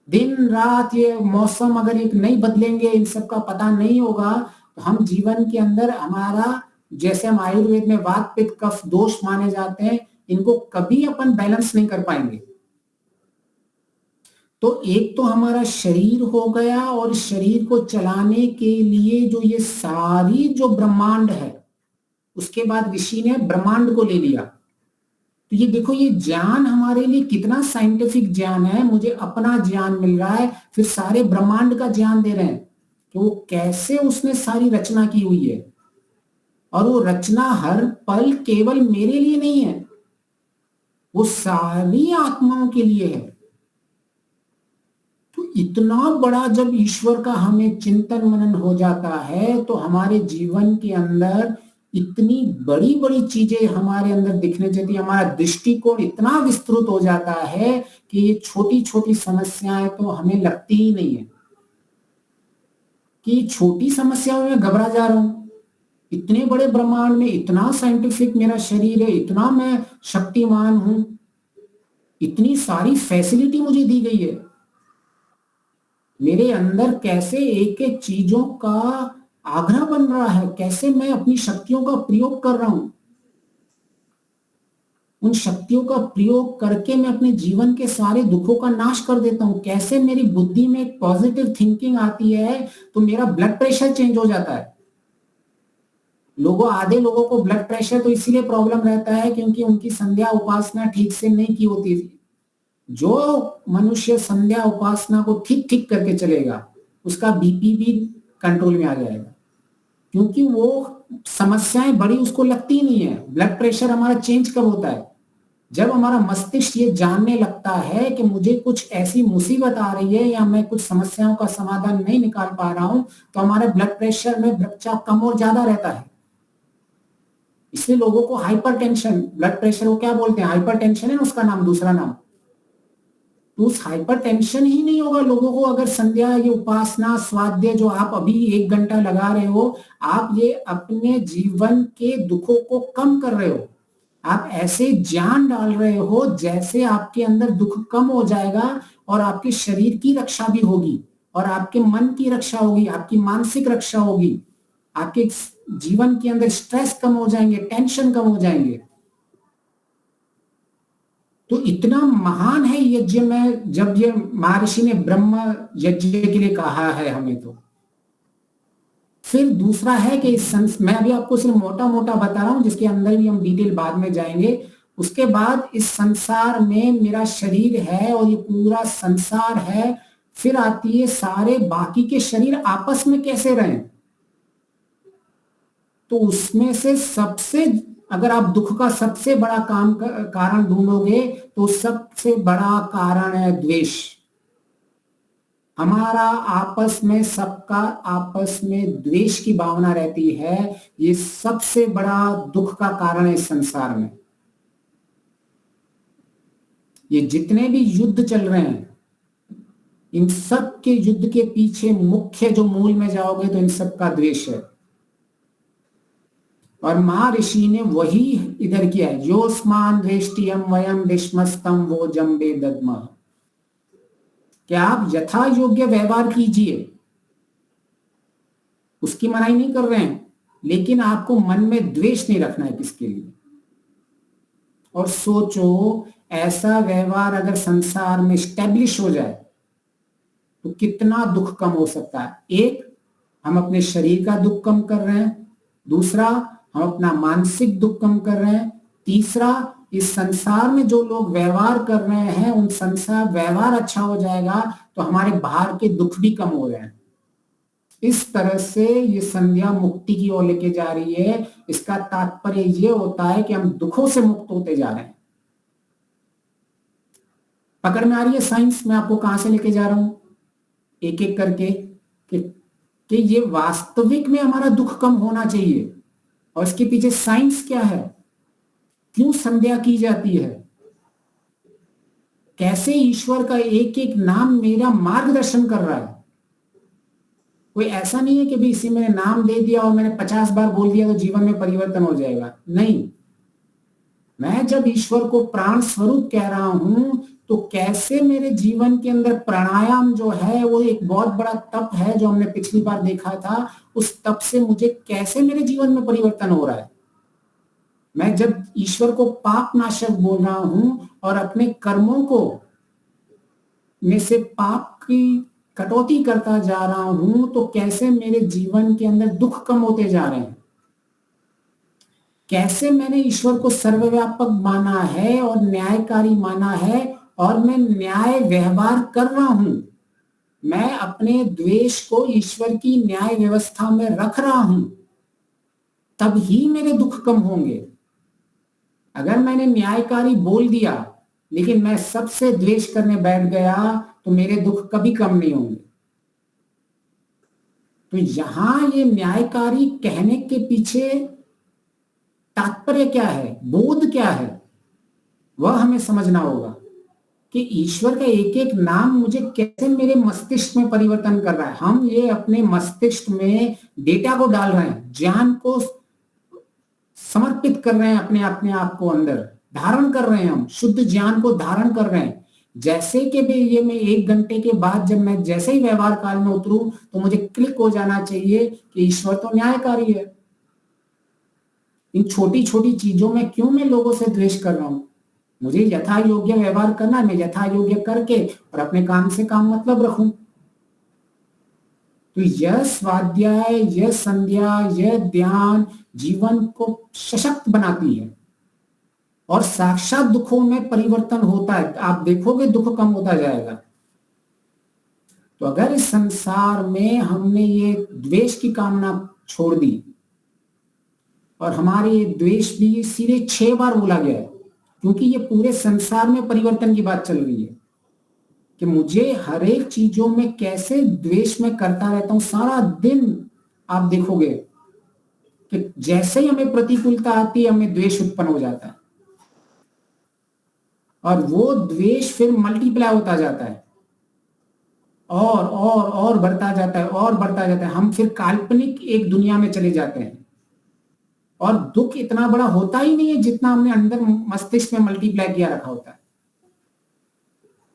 दिन रात ये मौसम अगर एक नहीं बदलेंगे, इन सब का पता नहीं होगा, तो हम जीवन के अंदर हमारा, जैसे हम आयुर्वेद में वात पित्त कफ दोष माने जाते हैं, इनको कभी अपन बैलेंस नहीं कर पाएंगे। तो एक तो हमारा शरीर हो गया, और शरीर को चलाने के लिए जो ये सारी जो ब्रह्मांड है, उसके बाद ऋषि ने ब्रह्मांड को ले लिया। तो ये देखो, ये ज्ञान हमारे लिए कितना साइंटिफिक ज्ञान है। मुझे अपना ज्ञान मिल रहा है, फिर सारे ब्रह्मांड का ज्ञान दे रहे हैं कि वो कैसे उसने सारी रचना की हुई है। और वो रचना हर पल केवल मेरे लिए नहीं है, वो सारी आत्माओं के लिए है। तो इतना बड़ा जब ईश्वर का हमें चिंतन मनन हो जाता है, तो हमारे जीवन के अंदर इतनी बड़ी बड़ी चीजें हमारे अंदर दिखने जाती है। हमारा दृष्टिकोण इतना विस्तृत हो जाता है कि ये छोटी छोटी समस्याएं तो हमें लगती ही नहीं है। कि छोटी समस्याओं में घबरा जा रहा हूं। इतने बड़े ब्रह्मांड में इतना साइंटिफिक मेरा शरीर है, इतना मैं शक्तिमान हूं, इतनी सारी फैसिलिटी मुझे दी गई है, मेरे अंदर कैसे एक एक चीजों का आग्रह बन रहा है, कैसे मैं अपनी शक्तियों का प्रयोग कर रहा हूं, उन शक्तियों का प्रयोग करके मैं अपने जीवन के सारे दुखों का नाश कर देता हूं, कैसे मेरी बुद्धि में एक पॉजिटिव थिंकिंग आती है तो मेरा ब्लड प्रेशर चेंज हो जाता है। आधे लोगों को ब्लड प्रेशर तो इसीलिए प्रॉब्लम रहता है क्योंकि उनकी संध्या उपासना ठीक से नहीं की होती थी। जो मनुष्य संध्या उपासना को ठीक ठीक करके चलेगा उसका बीपी भी कंट्रोल में आ जाएगा, क्योंकि वो समस्याएं बड़ी उसको लगती नहीं है। ब्लड प्रेशर हमारा चेंज कब होता है? जब हमारा मस्तिष्क ये जानने लगता है कि मुझे कुछ ऐसी मुसीबत आ रही है या मैं कुछ समस्याओं का समाधान नहीं निकाल पा रहा हूं, तो हमारे ब्लड प्रेशर में रक्तचाप कम और ज्यादा रहता है। इसलिए लोगों को हाइपरटेंशन, ब्लड प्रेशर को क्या बोलते हैं? हाइपरटेंशन है उसका नाम, दूसरा नाम। तो उस हाइपरटेंशन ही नहीं होगा लोगों को अगर संध्या, ये उपासना, स्वाध्याय जो आप अभी 1 घंटा लगा रहे हो, आप ये अपने जीवन के दुखों को कम कर रहे हो। आप ऐसे ज्ञान डाल रहे हो जैसे आपके अंदर दुख कम हो जाएगा और आपके शरीर की रक्षा भी होगी और आपके मन की रक्षा होगी, आपकी मानसिक रक्षा होगी, आपके जीवन के अंदर स्ट्रेस कम हो जाएंगे, टेंशन कम हो जाएंगे। तो इतना महान है यज्ञ में, जब ये महर्षि ने ब्रह्म यज्ञ के लिए कहा है हमें। तो फिर दूसरा है कि मैं अभी आपको सिर्फ मोटा मोटा बता रहा हूं, जिसके अंदर भी हम डिटेल बाद में जाएंगे। उसके बाद इस संसार में मेरा शरीर है और ये पूरा संसार है, फिर आती है सारे बाकी के शरीर आपस में कैसे रहें। तो उसमें से सबसे, अगर आप दुख का सबसे बड़ा कारण ढूंढोगे तो सबसे बड़ा कारण है द्वेष। हमारा आपस में, सबका आपस में द्वेष की भावना रहती है। ये सबसे बड़ा दुख का कारण है इस संसार में। ये जितने भी युद्ध चल रहे हैं, इन सब के युद्ध के पीछे मुख्य जो मूल में जाओगे तो इन सब का द्वेष है। और महर्षि ने वही इधर किया है, योस्मान द्वेष्टियम वयम विष्मस्तम वो जम्बे दद्मः। क्या आप यथा योग्य व्यवहार कीजिए, उसकी मनाही नहीं कर रहे हैं, लेकिन आपको मन में द्वेष नहीं रखना है किसके लिए। और सोचो, ऐसा व्यवहार अगर संसार में स्टैब्लिश हो जाए तो कितना दुख कम हो सकता है। एक, हम अपने शरीर का दुख कम कर रहे हैं। दूसरा, हम अपना मानसिक दुख कम कर रहे हैं। तीसरा, इस संसार में जो लोग व्यवहार कर रहे हैं उन संसार व्यवहार अच्छा हो जाएगा तो हमारे बाहर के दुख भी कम हो रहे हैं। इस तरह से ये संध्या मुक्ति की ओर लेके जा रही है। इसका तात्पर्य ये होता है कि हम दुखों से मुक्त होते जा रहे हैं। पकड़ में आ रही है साइंस? मैं आपको कहां से लेके जा रहा हूं एक एक करके कि ये वास्तविक में हमारा दुख कम होना चाहिए और इसके पीछे साइंस क्या है, क्यों संध्या की जाती है, कैसे ईश्वर का एक एक नाम मेरा मार्गदर्शन कर रहा है। कोई ऐसा नहीं है कि भी इसी मैंने नाम दे दिया और मैंने 50 बार बोल दिया तो जीवन में परिवर्तन हो जाएगा। नहीं, मैं जब ईश्वर को प्राण स्वरूप कह रहा हूं तो कैसे मेरे जीवन के अंदर प्राणायाम जो है वो एक बहुत बड़ा तप है जो हमने पिछली बार देखा था। उस तप से मुझे कैसे मेरे जीवन में परिवर्तन हो रहा है। मैं जब ईश्वर को पाप नाशक बोल रहा हूं और अपने कर्मों को में से पाप की कटौती करता जा रहा हूं तो कैसे मेरे जीवन के अंदर दुख कम होते जा रहे हैं। कैसे मैंने ईश्वर को सर्वव्यापक माना है और न्यायकारी माना है और मैं न्याय व्यवहार कर रहा हूं। मैं अपने द्वेष को ईश्वर की न्याय व्यवस्था में रख रहा हूं, तब ही मेरे दुख कम होंगे। अगर मैंने न्यायकारी बोल दिया लेकिन मैं सबसे द्वेष करने बैठ गया तो मेरे दुख कभी कम नहीं होंगे। तो यहां ये न्यायकारी कहने के पीछे तात्पर्य क्या है, बोध क्या है, वह हमें समझना होगा कि ईश्वर का एक एक नाम मुझे कैसे मेरे मस्तिष्क में परिवर्तन कर रहा है। हम ये अपने मस्तिष्क में डेटा को डाल रहे हैं, ज्ञान को समर्पित कर रहे हैं, अपने अपने आप को अंदर धारण कर रहे हैं, हम शुद्ध ज्ञान को धारण कर रहे हैं। जैसे कि भी ये मैं 1 घंटे के बाद जब मैं जैसे ही व्यवहार काल में उतरूं तो मुझे क्लिक हो जाना चाहिए कि ईश्वर तो न्यायकारी है। इन छोटी छोटी चीजों में क्यों मैं लोगों से द्वेष कर रहा हूं? मुझे यथा योग्य व्यवहार करना, मैं यथा योग्य करके और अपने काम से काम मतलब रखूं। तो यह स्वाध्याय, यह संध्या, यह ध्यान जीवन को सशक्त बनाती है और साक्षात दुखों में परिवर्तन होता है। आप देखोगे दुख कम होता जाएगा। तो अगर इस संसार में हमने ये द्वेष की कामना छोड़ दी, और हमारे ये द्वेष भी सीधे 6 बार बोला गया है, क्योंकि ये पूरे संसार में परिवर्तन की बात चल रही है कि मुझे हर एक चीजों में कैसे द्वेष में करता रहता हूं सारा दिन। आप देखोगे कि जैसे ही हमें प्रतिकूलता आती है हमें द्वेष उत्पन्न हो जाता है, और वो द्वेष फिर मल्टीप्लाई होता जाता है और बढ़ता जाता है और बढ़ता जाता है। हम फिर काल्पनिक एक दुनिया में चले जाते हैं और दुख इतना बड़ा होता ही नहीं है जितना हमने अंदर मस्तिष्क में मल्टीप्लाई किया रखा होता है।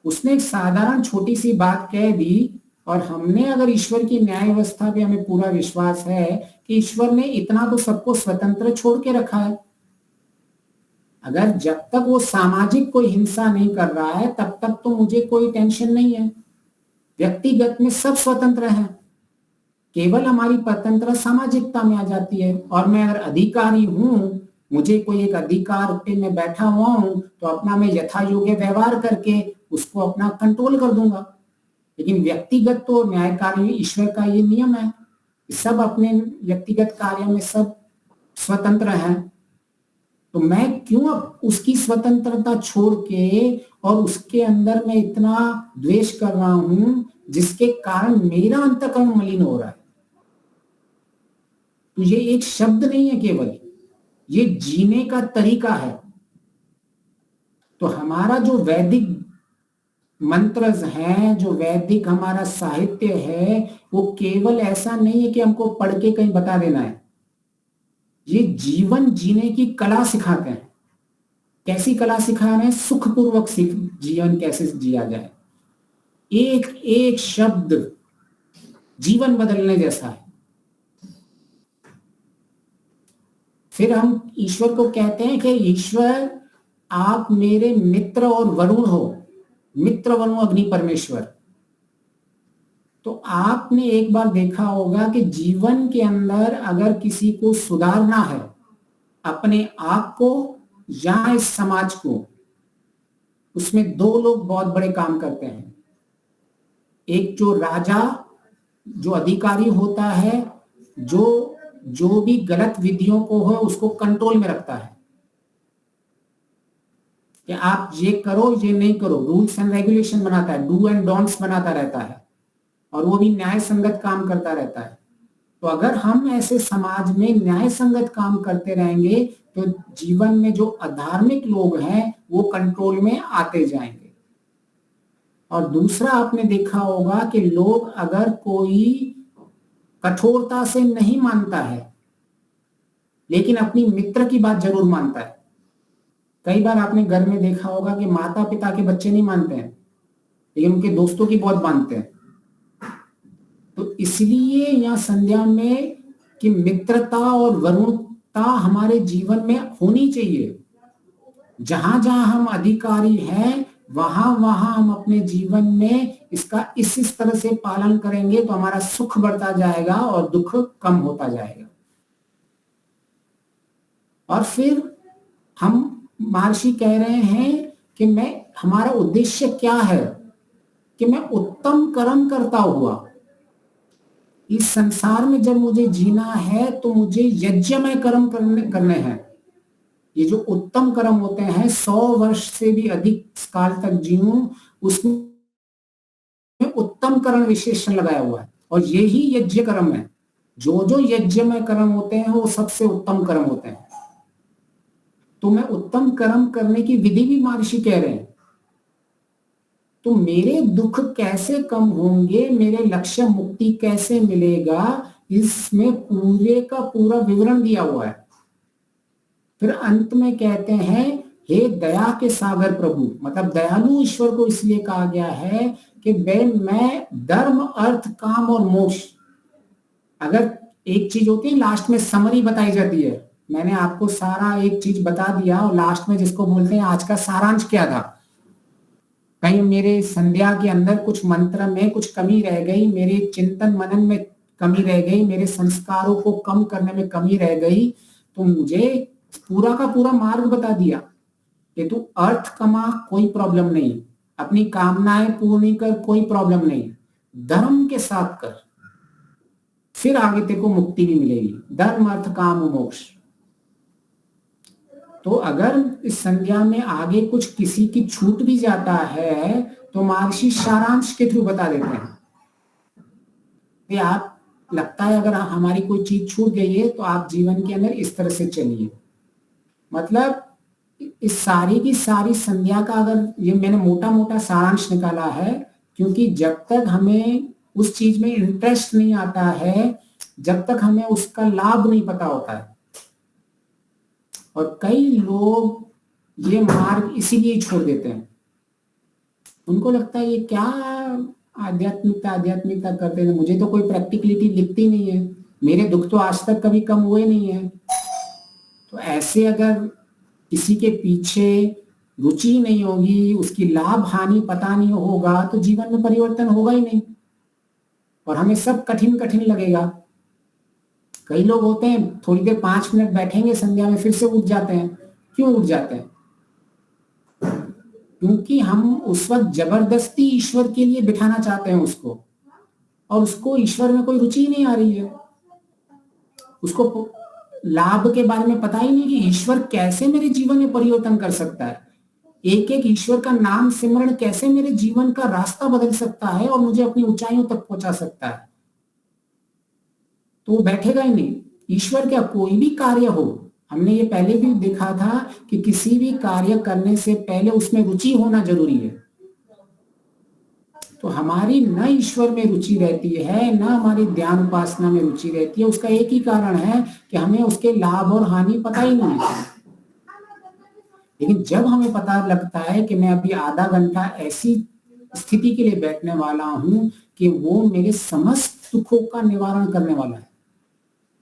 उसने एक साधारण छोटी सी बात कह दी, और हमने अगर ईश्वर की न्याय व्यवस्था पे हमें पूरा विश्वास है कि ईश्वर ने इतना तो सबको स्वतंत्र छोड़ के रखा है। अगर जब तक वो सामाजिक कोई हिंसा नहीं कर रहा है तब तक तो मुझे कोई टेंशन नहीं है। व्यक्तिगत में सब स्वतंत्र है, केवल हमारी स्वतंत्रता सामाजिकता में आ जाती है। और मैं अगर अधिकारी हूं, मुझे कोई एक अधिकार पे मैं बैठा हुआ हूं, तो अपना मैं यथा योग्य व्यवहार करके उसको अपना कंट्रोल कर दूंगा। लेकिन व्यक्तिगत तो न्यायकारी ईश्वर का ये नियम है, सब अपने व्यक्तिगत कार्य में सब स्वतंत्र हैं। तो मैं क्यों अब उसकी स्वतंत्रता छोड़ के और उसके अंदर मैं इतना द्वेष कर रहा हूं जिसके कारण मेरा अंतःकरण मलिन हो रहा है। तो ये एक शब्द नहीं है, केवल ये जीने का तरीका है। तो हमारा जो वैदिक मंत्र हैं, जो वैदिक हमारा साहित्य है, वो केवल ऐसा नहीं है कि हमको पढ़ के कहीं बता देना है। ये जीवन जीने की कला सिखाते हैं। कैसी कला सिखा रहे हैं? सुखपूर्वक जीवन कैसे जिया जाए। एक एक शब्द जीवन बदलने जैसा है। फिर हम ईश्वर को कहते हैं कि ईश्वर आप मेरे मित्र और वरुण हो, मित्र वरुण अग्नि परमेश्वर। तो आपने एक बार देखा होगा कि जीवन के अंदर अगर किसी को सुधारना है, अपने आप को या इस समाज को, उसमें 2 लोग बहुत बड़े काम करते हैं। एक जो राजा, जो अधिकारी होता है, जो भी गलत विधियों को है उसको कंट्रोल में रखता है कि आप ये करो ये नहीं करो, रूल्स एंड रेगुलेशन बनाता है, डू एंड डोंट्स बनाता रहता है, और वो भी न्याय संगत काम करता रहता है। तो अगर हम ऐसे समाज में न्याय संगत काम करते रहेंगे तो जीवन में जो अधार्मिक लोग हैं वो कंट्रोल में आते जाएंगे। और दूसरा आपने देखा होगा कि लोग अगर कोई कठोरता से नहीं मानता है लेकिन अपनी मित्र की बात जरूर मानता है। कई बार आपने घर में देखा होगा कि माता पिता के बच्चे नहीं मानते हैं लेकिन उनके दोस्तों की बहुत मानते हैं। तो इसलिए यहाँ संध्या में कि मित्रता और वरुणता हमारे जीवन में होनी चाहिए। जहां जहां हम अधिकारी हैं वहां वहां हम अपने जीवन में इसका इस तरह से पालन करेंगे तो हमारा सुख बढ़ता जाएगा और दुख कम होता जाएगा। और फिर हम महर्षि कह रहे हैं कि हमारा उद्देश्य क्या है कि मैं उत्तम कर्म करता हुआ इस संसार में जब मुझे जीना है तो मुझे यज्ञमय कर्म करने हैं। ये जो उत्तम कर्म होते हैं 100 वर्ष से भी अधिक काल तक जीऊं, उसमें उत्तम कर्म विशेषण लगाया हुआ है और यही यज्ञ कर्म है। जो यज्ञमय कर्म होते हैं वो सबसे उत्तम कर्म होते हैं। तो मैं उत्तम कर्म करने की विधि भी महर्षि कह रहे हैं तो मेरे दुख कैसे कम होंगे, मेरे लक्ष्य मुक्ति कैसे मिलेगा, इसमें पूरे का पूरा विवरण दिया हुआ है। फिर अंत में कहते हैं, हे दया के सागर प्रभु, मतलब दयालु ईश्वर को इसलिए कहा गया है कि मैं धर्म अर्थ काम और मोक्ष, अगर एक चीज होती है लास्ट में समरी बताई जाती है, मैंने आपको सारा एक चीज बता दिया और लास्ट में जिसको बोलते हैं आज का सारांश क्या था, कहीं मेरे संध्या के अंदर कुछ मंत्र में कुछ कमी रह गई, मेरे चिंतन मनन में कमी रह गई, मेरे संस्कारों को कम करने में कमी रह गई, तो मुझे पूरा का पूरा मार्ग बता दिया कि तू अर्थ कमा, कोई प्रॉब्लम नहीं, अपनी कामनाएं पूर्ण कर, कोई प्रॉब्लम नहीं, धर्म के साथ कर, फिर आगे तेरे को मुक्ति भी मिलेगी, धर्म अर्थ काम मोक्ष। तो अगर इस संध्या में आगे कुछ किसी की छूट भी जाता है तो महर्षि सारांश के थ्रू बता देते हैं कि आप लगता है अगर हमारी कोई चीज छूट गई है तो आप जीवन के अंदर इस तरह से चलिए। मतलब इस सारी की सारी संध्या का अगर ये मैंने मोटा मोटा सारांश निकाला है, क्योंकि जब तक हमें उस चीज में इंटरेस्ट नहीं आता है, जब तक हमें उसका लाभ नहीं पता होता है, और कई लोग ये मार्ग इसीलिए छोड़ देते हैं, उनको लगता है ये क्या आध्यात्मिकता करते हैं, मुझे तो कोई प्रैक्टिकलिटी दिखती नहीं है, मेरे दुख तो आज तक कभी कम हुए नहीं है। तो ऐसे अगर किसी के पीछे रुचि नहीं होगी, उसकी लाभ हानि पता नहीं होगा, तो जीवन में परिवर्तन होगा ही नहीं और हमें सब कठिन कठिन लगेगा। कई लोग होते हैं थोड़ी देर 5 मिनट बैठेंगे संध्या में, फिर से उठ जाते हैं। क्यों उठ जाते हैं? क्योंकि हम उस वक्त जबरदस्ती ईश्वर के लिए बिठाना चाहते हैं उसको, और उसको ईश्वर में कोई रुचि नहीं आ रही है, उसको लाभ के बारे में पता ही नहीं कि ईश्वर कैसे मेरे जीवन में परिवर्तन कर सकता है, एक एक ईश्वर का नाम सिमरण कैसे मेरे जीवन का रास्ता बदल सकता है और मुझे अपनी ऊंचाइयों तक पहुंचा सकता है। तो वो बैठेगा ही नहीं। ईश्वर क्या, कोई भी कार्य हो, हमने ये पहले भी देखा था कि किसी भी कार्य करने से पहले उसमें रुचि होना जरूरी है। तो हमारी न ईश्वर में रुचि रहती है, न हमारी ध्यान उपासना में रुचि रहती है। उसका एक ही कारण है कि हमें उसके लाभ और हानि पता ही नहीं है। लेकिन जब हमें पता लगता है कि मैं अभी आधा घंटा ऐसी स्थिति के लिए बैठने वाला हूं कि वो मेरे समस्त दुखों का निवारण करने वाला है,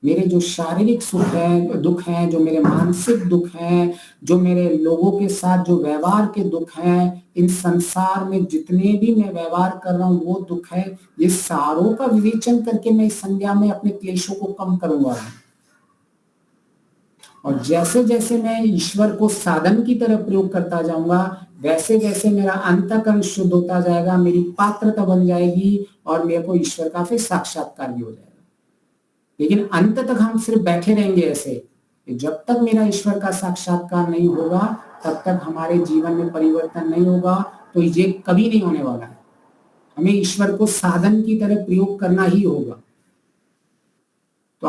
मेरे जो शारीरिक सुख है, दुख हैं, जो मेरे मानसिक दुख हैं, जो मेरे लोगों के साथ जो व्यवहार के दुख हैं, इन संसार में जितने भी मैं व्यवहार कर रहा हूँ वो दुख है, ये सारों का विवेचन करके मैं इस संध्या में अपने क्लेशों को कम करूंगा। और जैसे जैसे मैं ईश्वर को साधन की तरह प्रयोग करता जाऊंगा, वैसे वैसे मेरा अंतःकरण शुद्ध होता जाएगा, मेरी पात्रता बन जाएगी और मेरे को ईश्वर का फिर साक्षात्कार भी हो जाएगा। लेकिन अंत तक हम सिर्फ बैठे रहेंगे ऐसे, जब तक मेरा ईश्वर का साक्षात्कार नहीं होगा तब तक हमारे जीवन में परिवर्तन नहीं होगा। तो ये कभी नहीं होने वाला है। हमें ईश्वर को साधन की तरह प्रयोग करना ही होगा। तो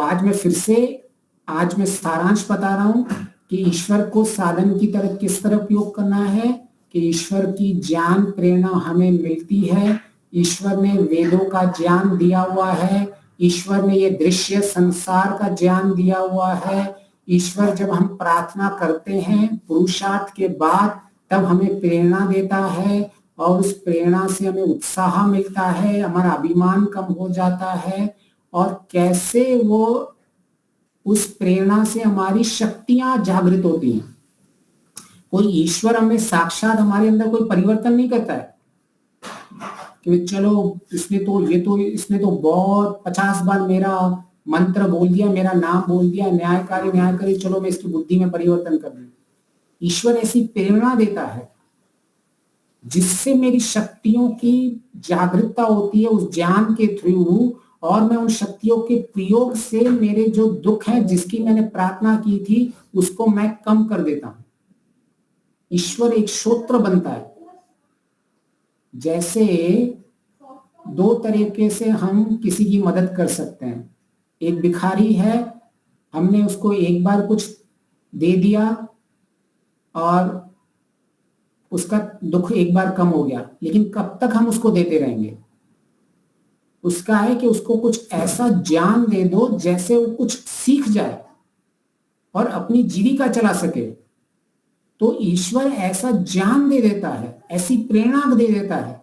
आज मैं सारांश बता रहा हूं कि ईश्वर को साधन की तरह किस तरह प्रयोग करना है, कि ईश्वर की ज्ञान प्रेरणा हमें मिलती है, ईश्वर ने वेदों का ज्ञान दिया हुआ है, ईश्वर ने ये दृश्य संसार का ज्ञान दिया हुआ है। ईश्वर जब हम प्रार्थना करते हैं पुरुषार्थ के बाद, तब हमें प्रेरणा देता है और उस प्रेरणा से हमें उत्साह मिलता है, हमारा अभिमान कम हो जाता है, और कैसे वो उस प्रेरणा से हमारी शक्तियां जागृत होती हैं। कोई ईश्वर हमें साक्षात हमारे अंदर कोई परिवर्तन नहीं करता है कि चलो इसने तो बहुत 50 बार मेरा मंत्र बोल दिया, मेरा नाम बोल दिया, न्यायकारी, चलो मैं इसकी बुद्धि में परिवर्तन कर दूं। ईश्वर ऐसी प्रेरणा देता है जिससे मेरी शक्तियों की जागरूकता होती है उस ज्ञान के थ्रू, और मैं उन शक्तियों के प्रयोग से मेरे जो दुख है जिसकी मैंने प्रार्थना की थी उसको मैं कम कर देता हूं। ईश्वर एक श्रोत्र बनता है। जैसे 2 तरीके से हम किसी की मदद कर सकते हैं। एक भिखारी है, हमने उसको एक बार कुछ दे दिया और उसका दुख एक बार कम हो गया, लेकिन कब तक हम उसको देते रहेंगे? उसका है कि उसको कुछ ऐसा ज्ञान दे दो जैसे वो कुछ सीख जाए और अपनी जीविका चला सके। तो ईश्वर ऐसा ज्ञान दे देता है, ऐसी प्रेरणा दे देता है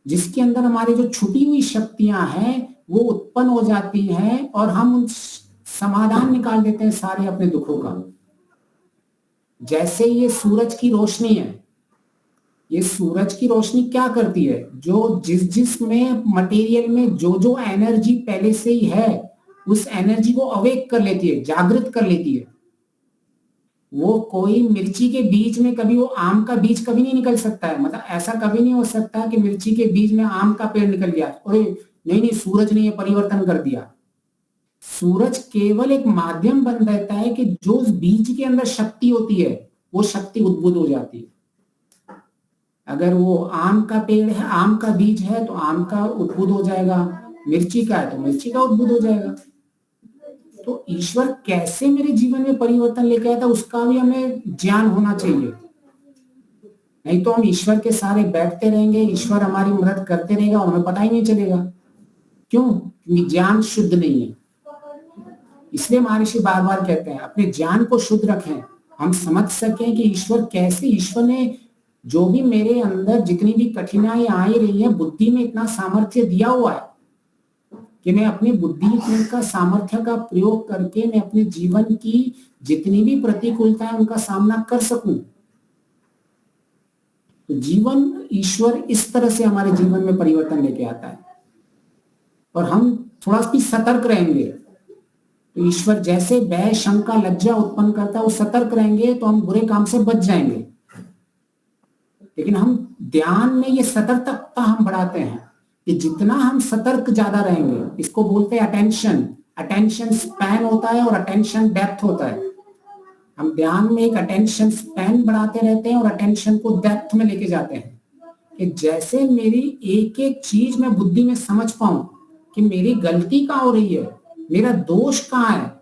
जिसके अंदर हमारी जो छुपी हुई शक्तियां हैं वो उत्पन्न हो जाती हैं और हम उन समाधान निकाल देते हैं सारे अपने दुखों का। जैसे ये सूरज की रोशनी है, ये सूरज की रोशनी क्या करती है? जो जिस में मटेरियल में जो एनर्जी पहले से ही है उस एनर्जी को अवेक कर लेती है, जागृत कर लेती है। वो कोई मिर्ची के बीज में कभी वो आम का बीज कभी नहीं निकल सकता है। मतलब ऐसा कभी नहीं हो सकता कि मिर्ची के बीज में आम का पेड़ निकल गया। अरे नहीं, सूरज ने ये परिवर्तन कर दिया। सूरज केवल एक माध्यम बन रहता है कि जो उस बीज के अंदर शक्ति होती है वो शक्ति उद्भुत हो जाती है। अगर वो आम का पेड़ है, आम का बीज है तो आम का उद्भुत हो जाएगा, मिर्ची का है तो मिर्ची का उद्भुत हो जाएगा। तो ईश्वर कैसे मेरे जीवन में परिवर्तन लेके आया था उसका भी हमें ज्ञान होना चाहिए। नहीं तो हम ईश्वर के सारे बैठते रहेंगे, ईश्वर हमारी मदद करते रहेगा और हमें पता ही नहीं चलेगा। क्यों? क्योंकि ज्ञान शुद्ध नहीं है। इसलिए महर्षि बार बार कहते हैं अपने ज्ञान को शुद्ध रखें, हम समझ सकें कि ईश्वर कैसे, ईश्वर ने जो भी मेरे अंदर जितनी भी कठिनाई आई रही है, बुद्धि में इतना सामर्थ्य दिया हुआ है कि मैं अपनी बुद्धि का सामर्थ्य का प्रयोग करके मैं अपने जीवन की जितनी भी प्रतिकूलता है उनका सामना कर सकूं। तो जीवन, ईश्वर इस तरह से हमारे जीवन में परिवर्तन लेके आता है और हम थोड़ा सी सतर्क रहेंगे तो ईश्वर जैसे भय, शंका, लज्जा उत्पन्न करता है वो सतर्क रहेंगे तो हम बुरे काम से बच जाएंगे। लेकिन हम ध्यान में ये सतर्कता हम बढ़ाते हैं कि जितना हम सतर्क ज्यादा रहेंगे, इसको बोलते हैं अटेंशन स्पैन होता है और अटेंशन डेप्थ होता है। हम ध्यान में एक अटेंशन स्पैन बढ़ाते रहते हैं और अटेंशन को डेप्थ में लेके जाते हैं कि जैसे मेरी एक एक चीज मैं बुद्धि में समझ पाऊं कि मेरी गलती कहाँ हो रही है, मेरा दोष कहाँ है।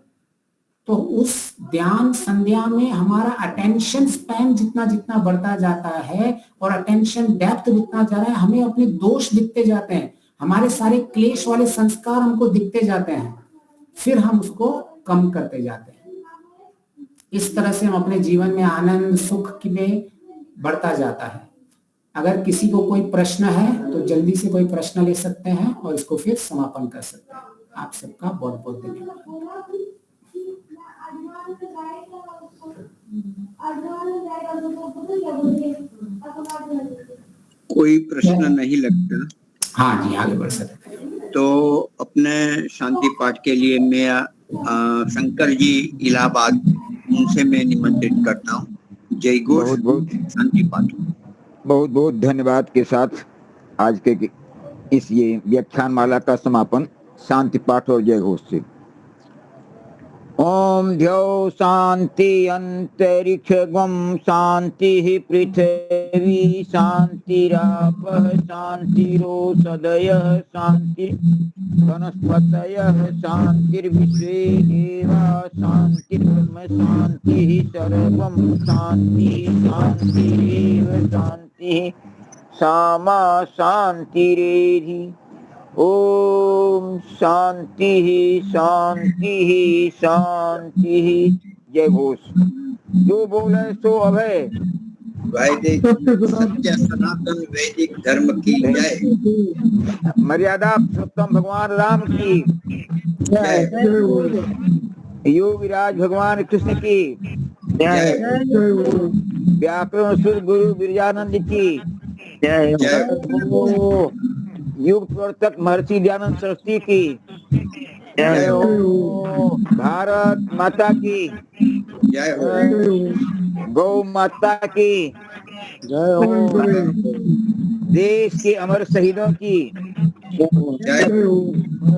तो उस ध्यान संध्या में हमारा अटेंशन स्पैन जितना जितना बढ़ता जाता है और अटेंशन डेप्थ जितना जा रहा है, हमें अपने दोष दिखते जाते हैं, हमारे सारे क्लेश वाले संस्कार हमको दिखते जाते हैं, फिर हम उसको कम करते जाते हैं। इस तरह से हम अपने जीवन में आनंद, सुख में बढ़ता जाता है। अगर किसी को कोई प्रश्न है तो जल्दी से कोई प्रश्न ले सकते हैं और इसको फिर समापन कर सकते हैं। आप सबका बहुत बहुत धन्यवाद। कोई प्रश्न नहीं लगता? हाँ जी, आगे बढ़ सकते हैं। तो अपने शांति पाठ के लिए मैं शंकर जी इलाहाबाद, उनसे मैं निमंत्रित करता हूँ। जय घोष शांति पाठ। बहुत बहुत धन्यवाद के साथ आज के इस ये व्याख्यान माला का समापन शांति पाठ और जय घोष से। ओम ध्यो शांति अंतरिक्षगम शांति पृथ्वी शांतिरापः शांतिरोषधयः शांति वनस्पतयः शांतिर्विश्वे देवा शांतिर्ब्रह्म शांतिः सर्वं शांतिः शांतिरेव शांतिः सामा शांतिरेधि। ओम शांति शांति शांति। जय घोष। जो बोले सो अभय। वैदिक सत्य सनातन वैदिक धर्म की जय। मर्यादा पुरुषोत्तम भगवान राम की जय। योगीराज भगवान कृष्ण की जय। व्याकरण सुर गुरु बिरजानंद की जय। युग प्रवर्तक महर्षि दयानंद सरस्वती की जय हो। भारत माता की जय हो। गौ माता की जय हो। देश के अमर शहीदों की जय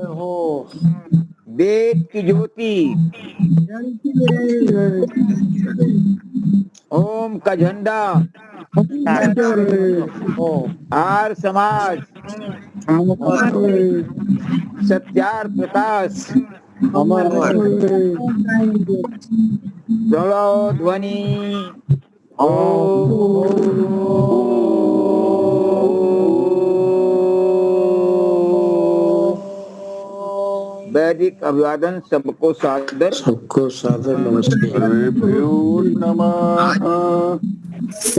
हो। वेद की ज्योति, ओम का झंडा, आर समाज, सत्यार प्रकाश, ध्वनि वैदिक अभिवादन सबको सादर सबको सादर नमस्ते।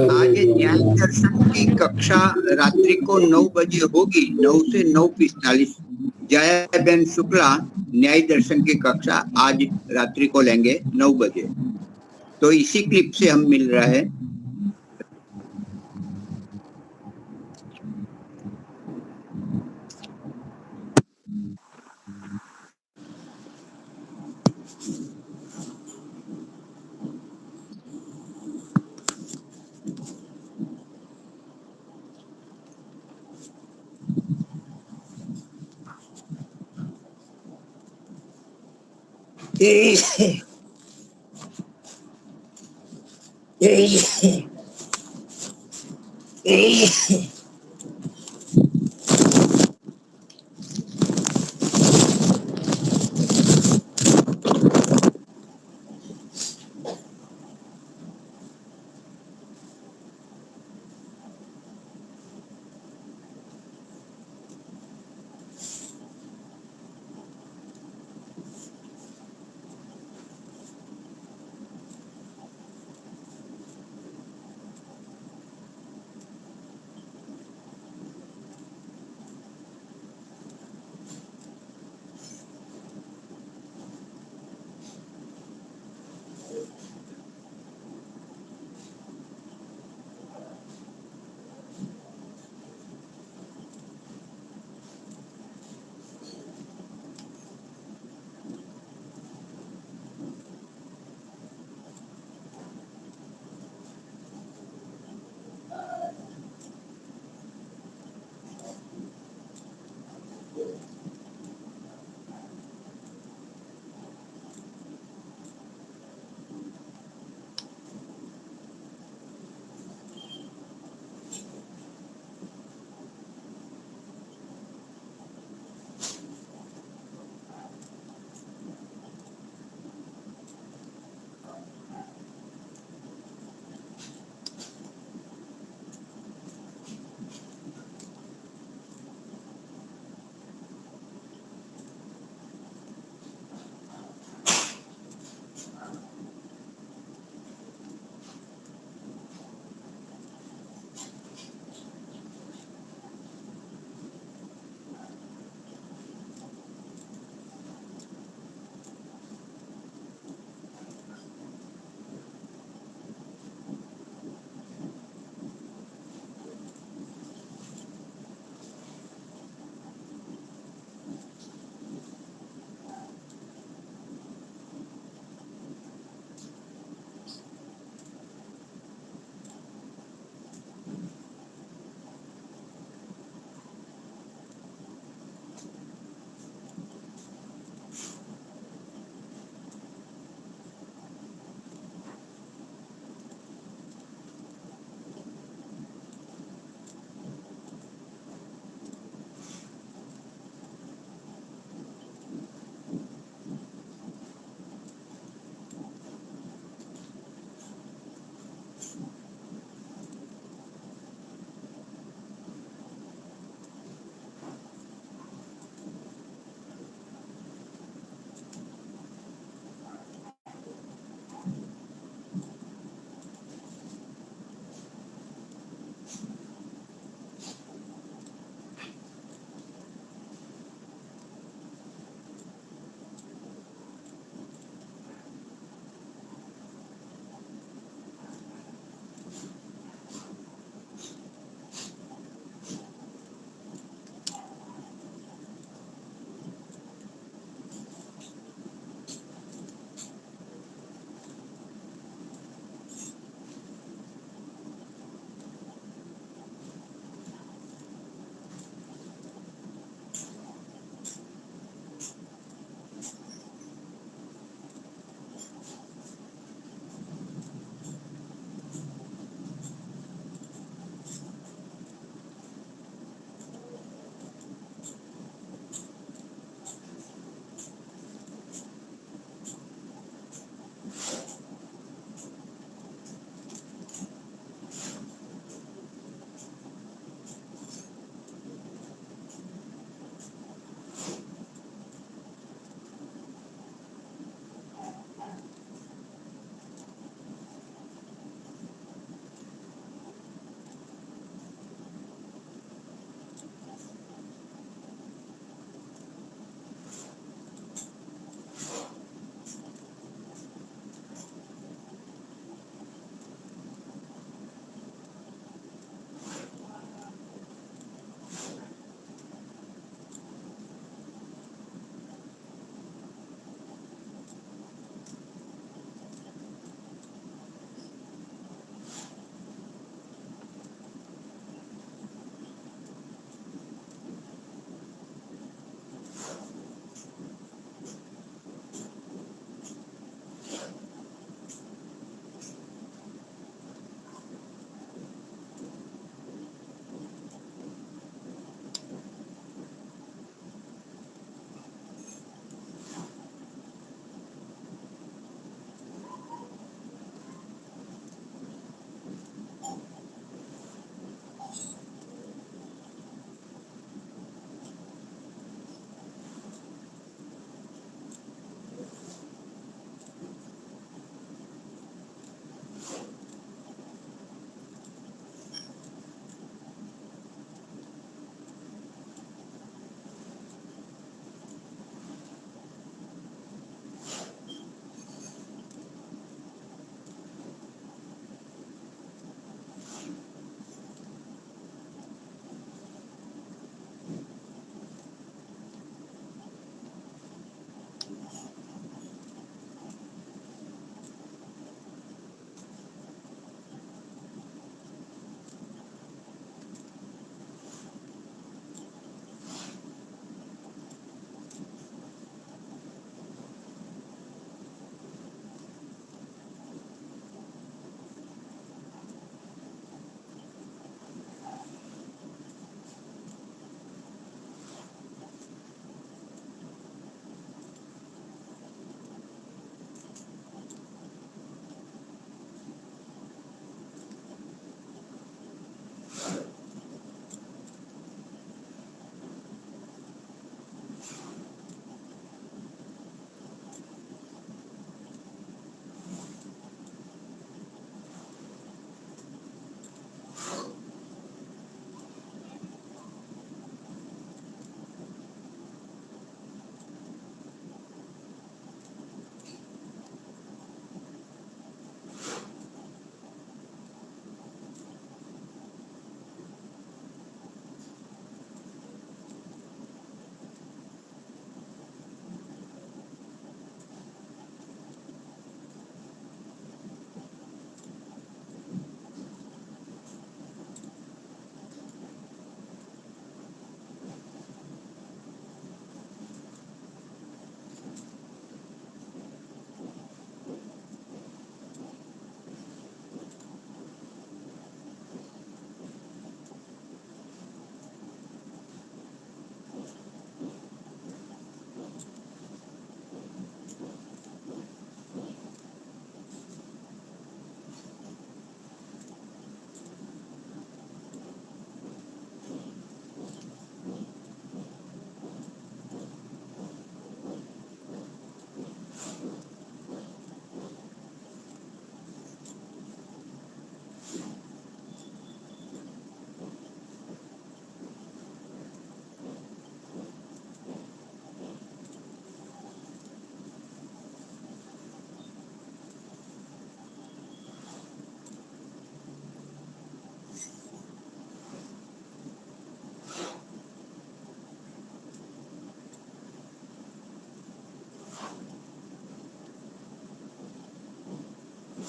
आज न्याय दर्शन की कक्षा रात्रि को 9 बजे होगी, 9 से 9:45। जयाबेन शुक्ला न्याय दर्शन की कक्षा आज रात्रि को लेंगे 9 बजे। तो इसी क्लिप से हम मिल रहे हैं।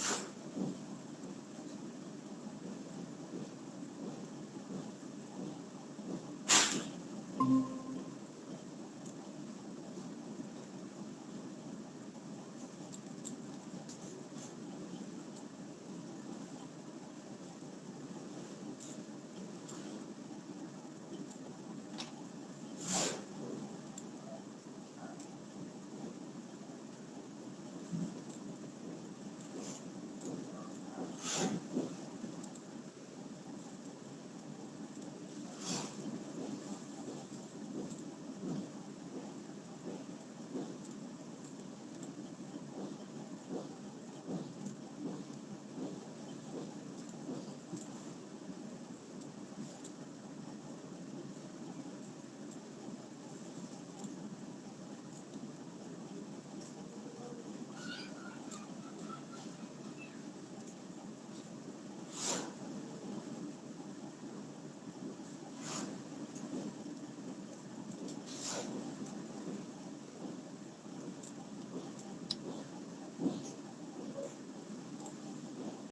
नमस्कार।